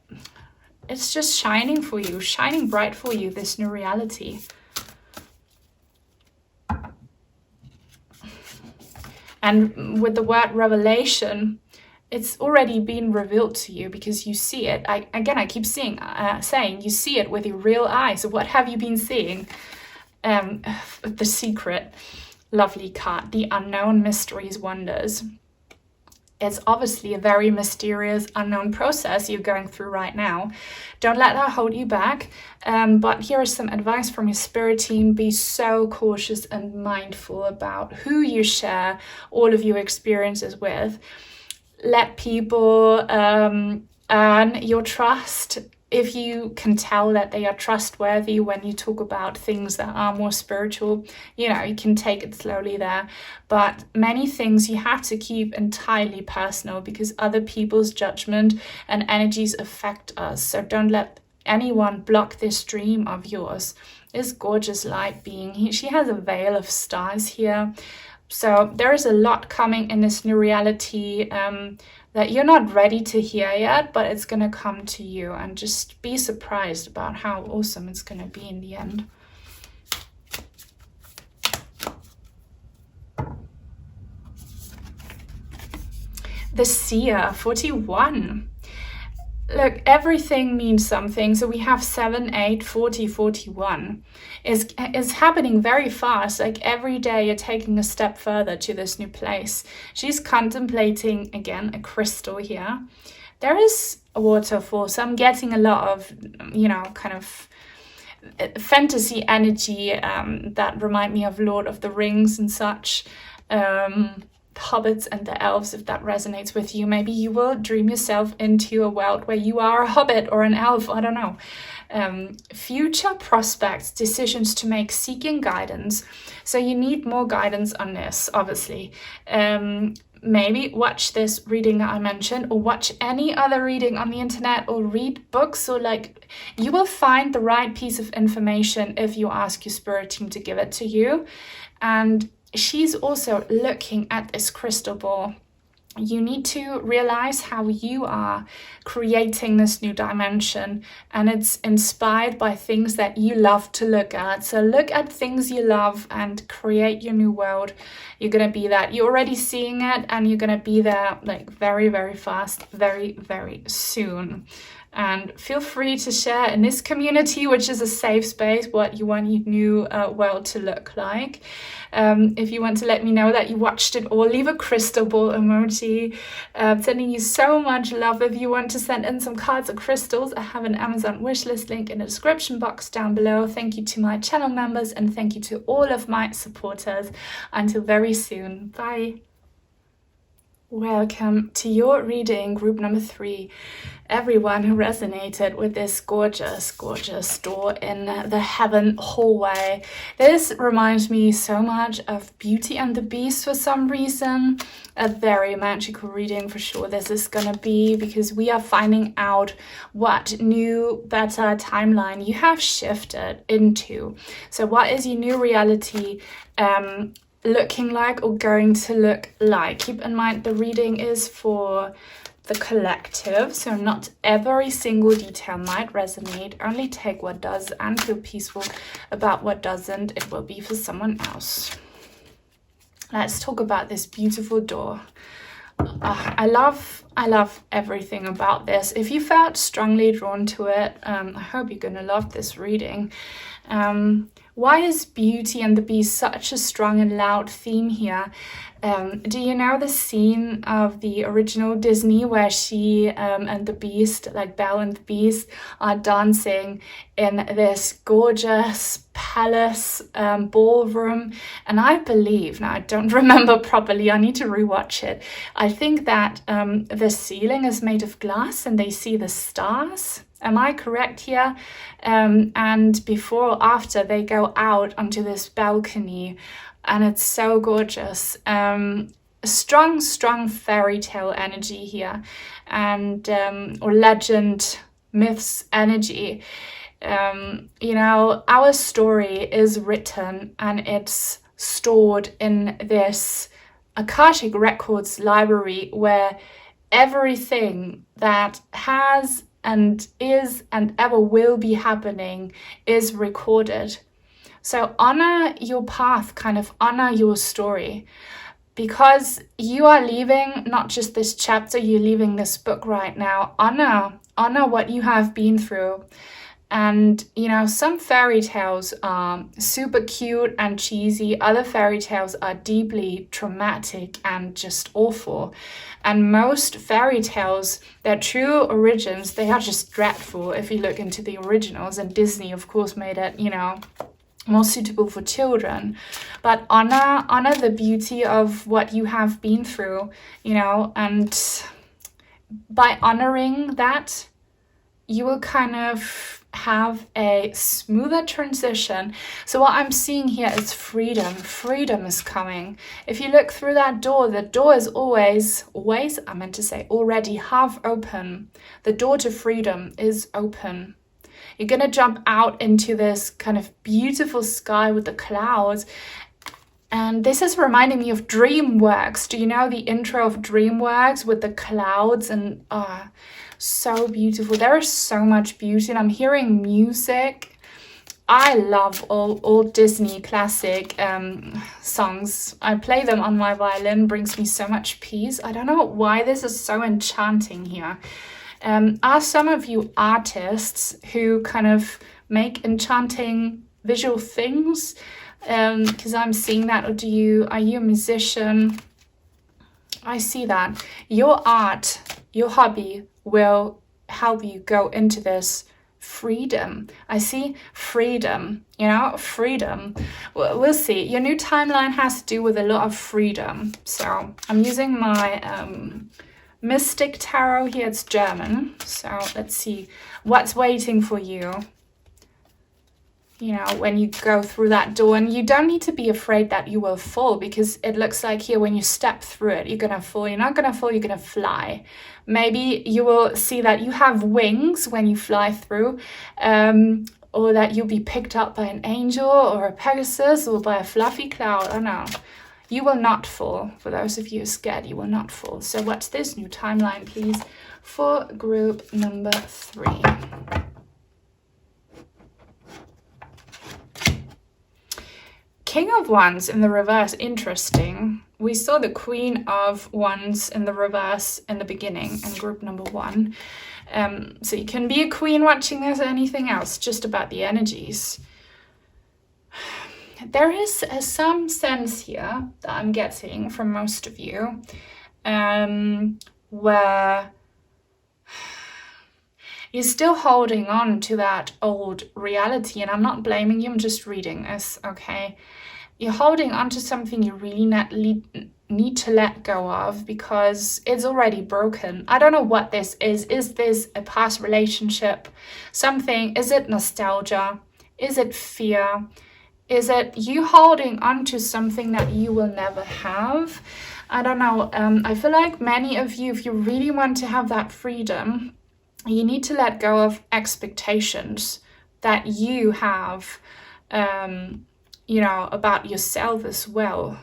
it's just shining for you, shining bright for you, this new reality. And with the word revelation, it's already been revealed to you because you see it. I keep saying you see it with your real eyes. So what have you been seeing? The secret, lovely card, the unknown, mysteries, wonders. It's obviously a very mysterious, unknown process you're going through right now. Don't let that hold you back. But here is some advice from your spirit team. Be so cautious and mindful about who you share all of your experiences with. Let people earn your trust. If you can tell that they are trustworthy when you talk about things that are more spiritual, you can take it slowly there. But many things you have to keep entirely personal, because other people's judgment and energies affect us. So don't let anyone block this dream of yours. This gorgeous light being, she has a veil of stars here. So there is a lot coming in this new reality that you're not ready to hear yet, but it's going to come to you, and just be surprised about how awesome it's going to be in the end. The Seer, 41. Look, everything means something. So we have 7, 8, 40, 41. Is happening very fast. Like every day you're taking a step further to this new place. She's contemplating, again, a crystal here. There is a waterfall. So I'm getting a lot of, kind of fantasy energy that remind me of Lord of the Rings and such. Hobbits and the elves, if that resonates with you. Maybe you will dream yourself into a world where you are a hobbit or an elf, I don't know. Future prospects, decisions to make, seeking guidance. So you need more guidance on this, obviously. Maybe watch this reading that I mentioned, or watch any other reading on the internet, or read books, or you will find the right piece of information if you ask your spirit team to give it to you. And she's also looking at this crystal ball. you need to realize how you are creating this new dimension, and it's inspired by things that you love to look at. So look at things you love and create your new world. You're gonna be that. You're already seeing it, and you're gonna be there like very, very fast, very, very soon. And feel free to share in this community, which is a safe space, what you want your new world to look like. If you want to let me know that you watched it all, leave a crystal ball emoji. Sending you so much love. If you want to send in some cards or crystals, I have an Amazon wishlist link in the description box down below. Thank you to my channel members, and thank you to all of my supporters. Until very soon. Bye. Welcome to your reading, group number 3. Everyone who resonated with this gorgeous, gorgeous door in the heaven hallway. This reminds me so much of Beauty and the Beast for some reason. A very magical reading for sure this is gonna be, because we are finding out what new, better timeline you have shifted into. So what is your new reality looking like or going to look like? Keep in mind the reading is for the collective, so not every single detail might resonate. Only take what does and feel peaceful about what doesn't. It will be for someone else. Let's talk about this beautiful door. I love everything about this. If you felt strongly drawn to it, I hope you're gonna love this reading. Why is Beauty and the Beast such a strong and loud theme here? Do you know the scene of the original Disney where she and the Beast, like Belle and the Beast, are dancing in this gorgeous palace ballroom? And I believe, now I don't remember properly, I need to rewatch it. I think that the ceiling is made of glass and they see the stars. Am I correct here? And before or after, they go out onto this balcony, and it's so gorgeous. Strong fairy tale energy here, and or legend, myths energy. You know, our story is written and it's stored in this Akashic Records library, where everything that has and is and ever will be happening is recorded. So honor your path, kind of honor your story, because you are leaving not just this chapter, you're leaving this book right now. Honor what you have been through. And, you know, some fairy tales are super cute and cheesy. Other fairy tales are deeply traumatic and just awful. And most fairy tales, their true origins, they are just dreadful if you look into the originals. And Disney, of course, made it, you know, more suitable for children. But honor the beauty of what you have been through, you know, and by honoring that, you will kind of have a smoother transition. So what I'm seeing here is freedom. Freedom is coming. If you look through that door, the door is always, I meant to say already half open. The door to freedom is open. You're gonna jump out into this kind of beautiful sky with the clouds. And this is reminding me of DreamWorks. Do you know the intro of DreamWorks with the clouds? And so beautiful. There is so much beauty, and I'm hearing music. I love all Disney classic songs. I play them on my violin, brings me so much peace. I don't know why this is so enchanting here. Are some of you artists who kind of make enchanting visual things? Because I'm seeing that. Or are you a musician? I see that. Your art, your hobby will help you go into this freedom. I see freedom, you know, freedom. We'll see. Your new timeline has to do with a lot of freedom. So I'm using my Mystic Tarot here. It's German. So let's see what's waiting for you. You know, when you go through that door, and you don't need to be afraid that you will fall, because it looks like here when you step through it, you're gonna fall. You're not gonna fall, you're gonna fly. Maybe you will see that you have wings when you fly through, or that you'll be picked up by an angel or a Pegasus or by a fluffy cloud. I don't know. You will not fall. For those of you scared, you will not fall. So what's this new timeline, please, for group number 3? King of Wands in the reverse, interesting. We saw the Queen of Wands in the reverse in the beginning in group number 1. So you can be a queen watching this or anything else, just about the energies. There is some sense here that I'm getting from most of you, where you're still holding on to that old reality, and I'm not blaming you, I'm just reading this, okay? You're holding on to something you really need to let go of because it's already broken. I don't know what this is. Is this a past relationship? Something? Is it nostalgia? Is it fear? Is it you holding on to something that you will never have? I don't know. I feel like many of you, if you really want to have that freedom, you need to let go of expectations that you have, about yourself as well.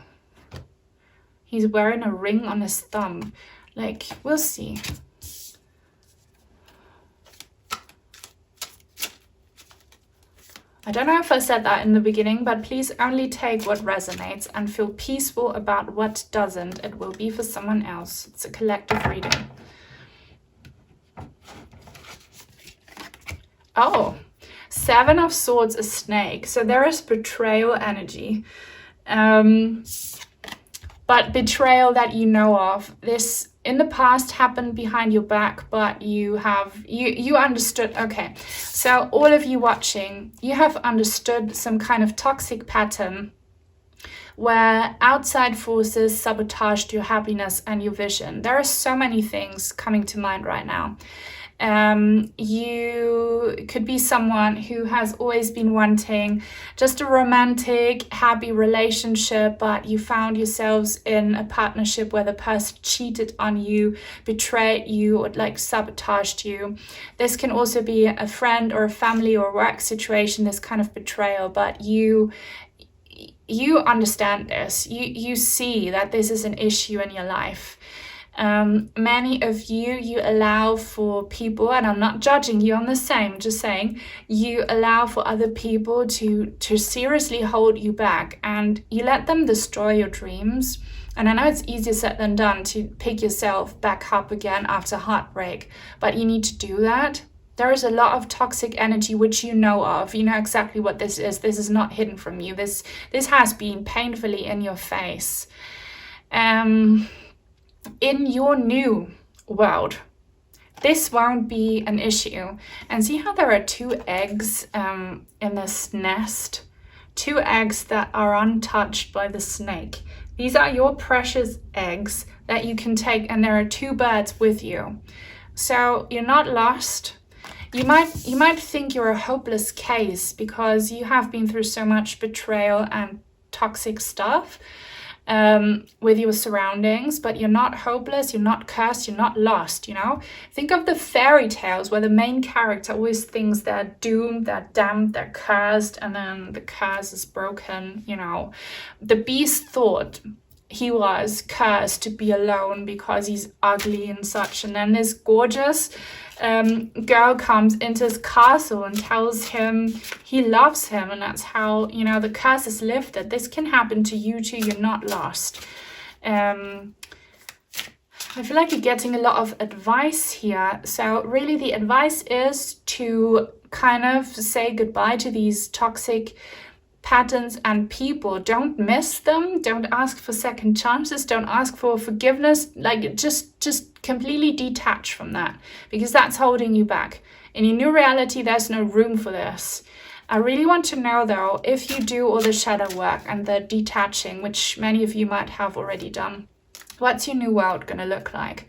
He's wearing a ring on his thumb. Like, we'll see. I don't know if I said that in the beginning, but please only take what resonates and feel peaceful about what doesn't. It will be for someone else. It's a collective reading. Oh, 7 of Swords, a snake. So there is betrayal energy. But betrayal that you know of. This in the past happened behind your back, but you understood. Okay, so all of you watching, you have understood some kind of toxic pattern where outside forces sabotaged your happiness and your vision. There are so many things coming to mind right now. You could be someone who has always been wanting just a romantic, happy relationship, but you found yourselves in a partnership where the person cheated on you, betrayed you, or like sabotaged you. This can also be a friend or a family or work situation, this kind of betrayal, but you understand this. You see that this is an issue in your life. Many of you allow for people, and I'm not judging you on the same, just saying, you allow for other people to seriously hold you back, and you let them destroy your dreams. And I know it's easier said than done to pick yourself back up again after heartbreak, but you need to do that. There is a lot of toxic energy which you know of. You know exactly what this is. This is not hidden from you. This has been painfully in your face. In your new world, this won't be an issue. And see how there are 2 eggs in this nest? 2 eggs that are untouched by the snake. These are your precious eggs that you can take, and there are 2 birds with you. So you're not lost. You might think you're a hopeless case because you have been through so much betrayal and toxic stuff. With your surroundings, but you're not hopeless, you're not cursed, you're not lost, Think of the fairy tales where the main character always thinks they're doomed, they're damned, they're cursed, and then the curse is broken, The beast thought he was cursed to be alone because he's ugly and such, and then this gorgeous girl comes into his castle and tells him he loves him, and that's how the curse is lifted. This can happen to you too. You're not lost. I feel like you're getting a lot of advice here. So really the advice is to kind of say goodbye to these toxic patterns and people. Don't miss them. Don't ask for second chances. Don't ask for forgiveness. Like just completely detach from that, because that's holding you back. In your new reality, there's no room for this. I really want to know though, if you do all the shadow work and the detaching, which many of you might have already done, what's your new world going to look like?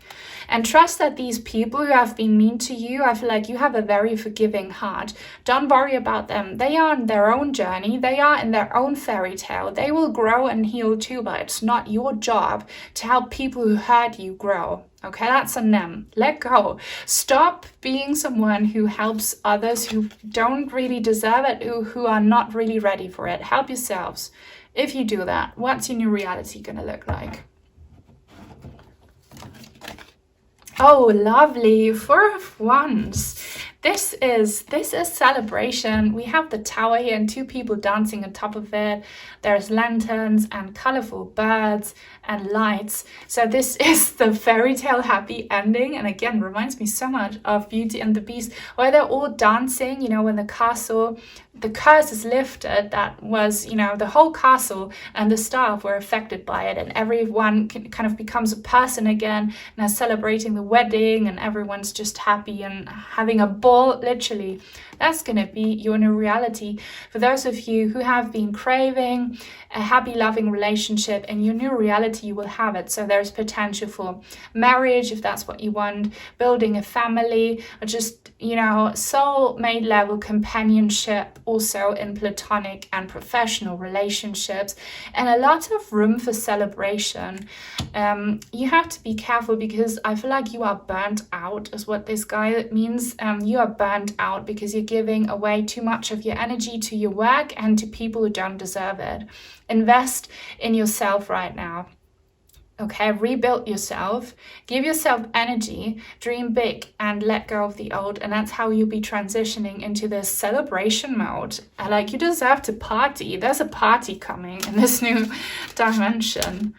And trust that these people who have been mean to you, I feel like you have a very forgiving heart. Don't worry about them. They are on their own journey. They are in their own fairy tale. They will grow and heal too, but it's not your job to help people who hurt you grow. Okay, that's on them. Let go. Stop being someone who helps others who don't really deserve it, who are not really ready for it. Help yourselves. If you do that, what's your new reality going to look like? Oh, lovely. Four of Wands. This is celebration. We have the tower here and two people dancing on top of it. There's lanterns and colorful birds and lights. So this is the fairy tale happy ending. And again, reminds me so much of Beauty and the Beast, where they're all dancing, you know, when the curse is lifted. That was, you know, the whole castle and the staff were affected by it, and everyone kind of becomes a person again and is celebrating the wedding, and everyone's just happy and having a ball, literally. That's going to be your new reality. For those of you who have been craving a happy, loving relationship, in your new reality, you will have it. So there's potential for marriage, if that's what you want, building a family, or just, you know, soulmate level companionship, also in platonic and professional relationships, and a lot of room for celebration. You have to be careful, because I feel like you are burnt out, is what this guy means. You are burnt out because you're giving away too much of your energy to your work and to people who don't deserve it. Invest in yourself right now. Okay, rebuild yourself, give yourself energy, dream big, and let go of the old. And that's how you'll be transitioning into this celebration mode. Like, you deserve to party. There's a party coming in this new dimension.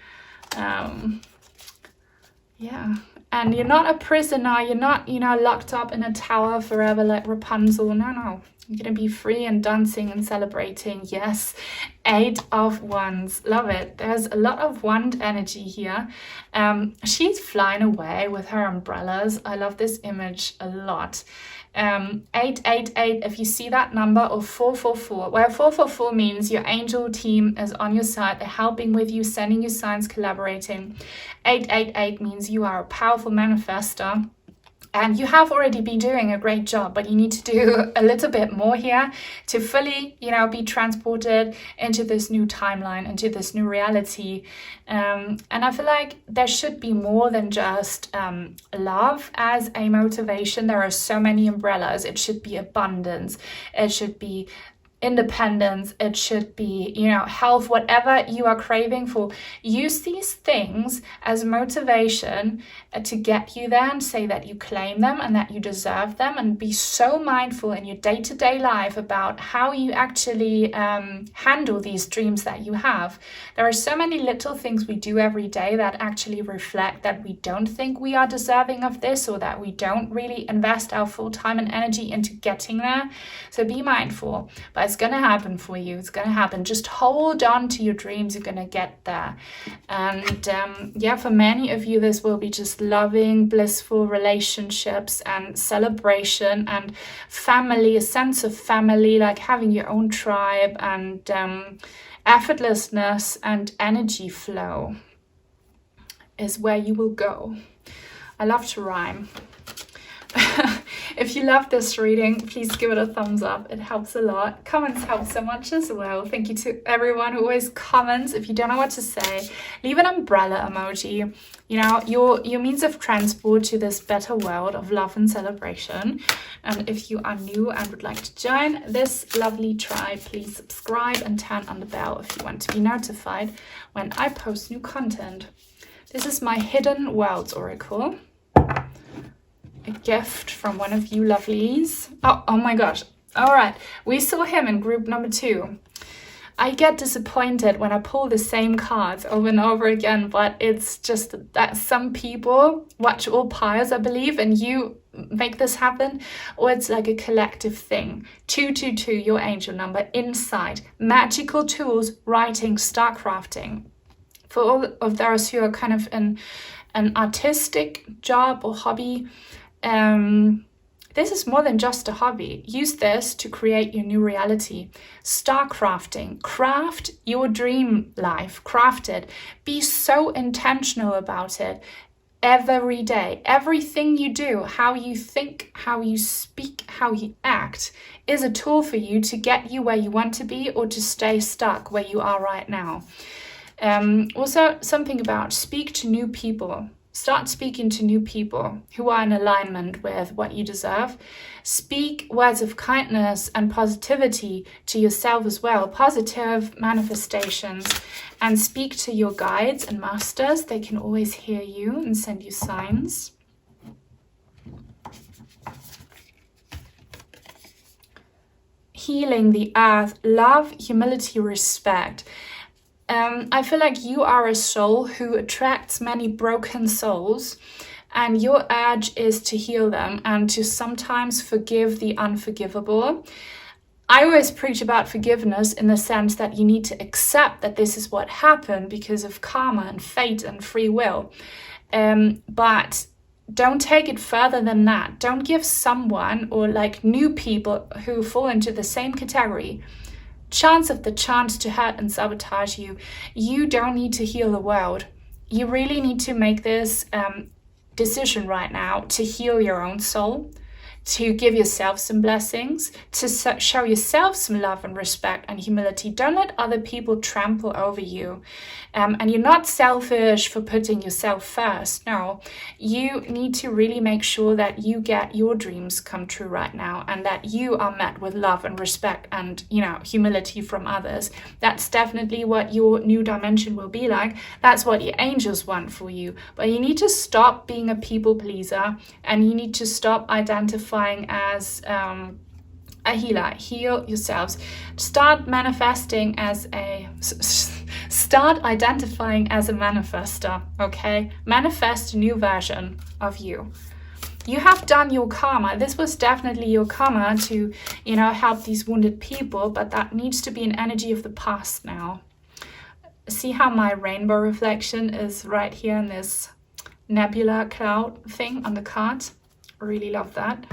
Yeah. And you're not a prisoner. You're not, you know, locked up in a tower forever like Rapunzel. No. You're going to be free and dancing and celebrating. Yes. 8 of Wands. Love it. There's a lot of wand energy here. She's flying away with her umbrellas. I love this image a lot. 888, if you see that number, or 444, where 444 means your angel team is on your side. They're helping with you, sending you signs, collaborating. 888 means you are a powerful manifestor. And you have already been doing a great job, but you need to do a little bit more here to fully, you know, be transported into this new timeline, into this new reality. And I feel like there should be more than just love as a motivation. There are so many umbrellas. It should be abundance. It should be independence, it should be, you know, health, whatever you are craving for. Use these things as motivation to get you there, and say that you claim them and that you deserve them, and be so mindful in your day-to-day life about how you actually handle these dreams that you have. There are so many little things we do every day that actually reflect that we don't think we are deserving of this, or that we don't really invest our full time and energy into getting there. So be mindful, but it's going to happen for you. It's going to happen. Just hold on to your dreams. You're going to get there. And yeah, for many of you, this will be just loving, blissful relationships and celebration and family, a sense of family, like having your own tribe, and effortlessness and energy flow is where you will go. I love to rhyme. If you love this reading, please give it a thumbs up. It helps a lot. Comments help so much as well. Thank you to everyone who always comments. If you don't know what to say, leave an umbrella emoji. You know, your means of transport to this better world of love and celebration. And if you are new and would like to join this lovely tribe, please subscribe and turn on the bell if you want to be notified when I post new content. This is my Hidden Worlds Oracle. A gift from one of you lovelies. Oh my gosh. All right. We saw him in group number 2. I get disappointed when I pull the same cards over and over again, but it's just that some people watch all piles, I believe, and you make this happen, or it's like a collective thing. 222, your angel number, insight, magical tools, writing, star crafting. For all of those who are kind of in an artistic job or hobby, this is more than just a hobby. Use this to create your new reality. Star crafting. Craft your dream life. Craft it. Be so intentional about it every day. Everything you do, how you think, how you speak, how you act, is a tool for you to get you where you want to be, or to stay stuck where you are right now. Also, something about speak to new people. Start speaking to new people who are in alignment with what you deserve. Speak words of kindness and positivity to yourself as well, positive manifestations, and speak to your guides and masters. They can always hear you and send you signs. Healing the earth, love, humility, respect. I feel like you are a soul who attracts many broken souls, and your urge is to heal them and to sometimes forgive the unforgivable. I always preach about forgiveness in the sense that you need to accept that this is what happened because of karma and fate and free will. But don't take it further than that. Don't give someone or like new people who fall into the same category chance to hurt and sabotage you. You don't need to heal the world. You really need to make this decision right now to heal your own soul, to give yourself some blessings, to show yourself some love and respect and humility. Don't let other people trample over you. And you're not selfish for putting yourself first. No, you need to really make sure that you get your dreams come true right now, and that you are met with love and respect and, humility from others. That's definitely what your new dimension will be like. That's what your angels want for you. But you need to stop being a people pleaser, and you need to stop identifying as a healer. Heal yourselves. Start identifying as a manifester, okay? Manifest a new version of you. You have done your karma. This was definitely your karma to, help these wounded people, but that needs to be an energy of the past now. See how my rainbow reflection is right here in this nebula cloud thing on the card? I really love that.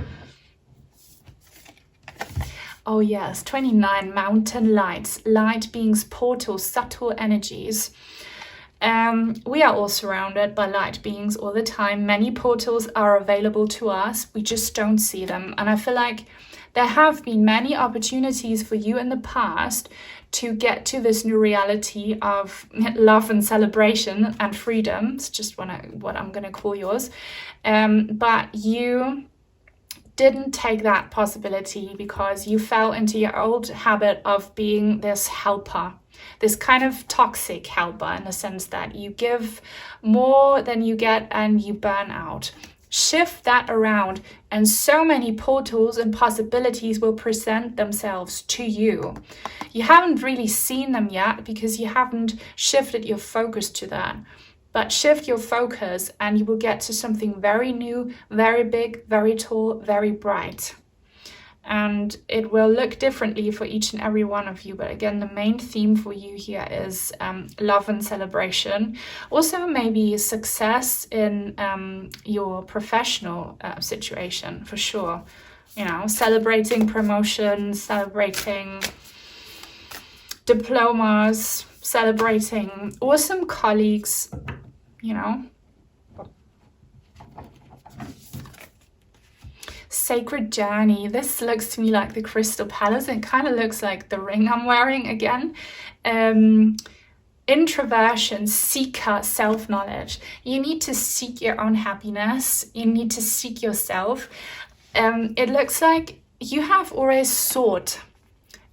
Oh yes, 29, mountain lights, light beings, portals, subtle energies. We are all surrounded by light beings all the time. Many portals are available to us. We just don't see them. And I feel like there have been many opportunities for you in the past to get to this new reality of love and celebration and freedom. It's just what I'm going to call yours. But you didn't take that possibility because you fell into your old habit of being this helper, this kind of toxic helper, in the sense that you give more than you get and you burn out. Shift that around, and so many portals and possibilities will present themselves to you. You haven't really seen them yet because you haven't shifted your focus to that. But shift your focus and you will get to something very new, very big, very tall, very bright. And it will look differently for each and every one of you. But again, the main theme for you here is love and celebration. Also maybe success in your professional situation, for sure. Celebrating promotions, celebrating diplomas, celebrating awesome colleagues, Sacred journey. This looks to me like the Crystal Palace. It kind of looks like the ring I'm wearing again. Introversion, seeker, self-knowledge. You need to seek your own happiness. You need to seek yourself. It looks like you have always sought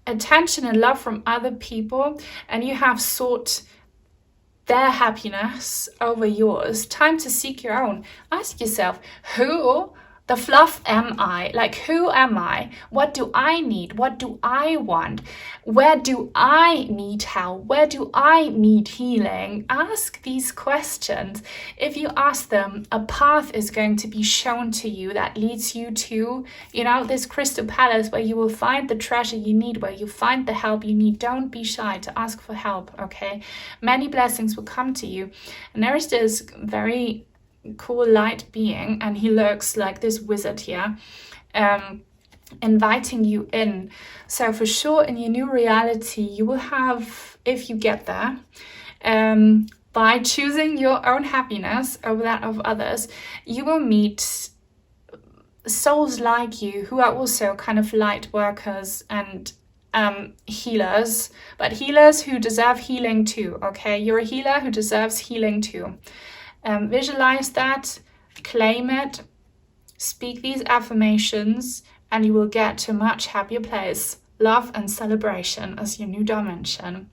attention and love from other people, and you have sought their happiness over yours. Time to seek your own. Ask yourself, who the fluff am I? Like, who am I? What do I need? What do I want? Where do I need help? Where do I need healing? Ask these questions. If you ask them, a path is going to be shown to you that leads you to, this Crystal Palace where you will find the treasure you need, where you find the help you need. Don't be shy to ask for help, okay? Many blessings will come to you. And there is this very cool light being, and he looks like this wizard here, inviting you in. So for sure, in your new reality, you will have, if you get there, by choosing your own happiness over that of others, you will meet souls like you who are also kind of light workers and healers, but healers who deserve healing too, okay? You're a healer who deserves healing too. Visualize that, claim it, speak these affirmations, and you will get to a much happier place. Love and celebration as your new dimension.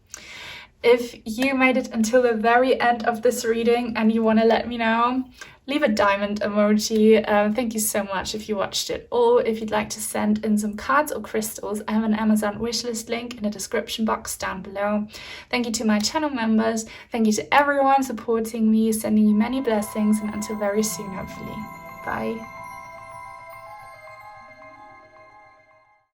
If you made it until the very end of this reading and you want to let me know, leave a diamond emoji. Thank you so much if you watched it all. If you'd like to send in some cards or crystals, I have an Amazon wishlist link in the description box down below. Thank you to my channel members. Thank you to everyone supporting me, sending you many blessings, and until very soon, hopefully. Bye.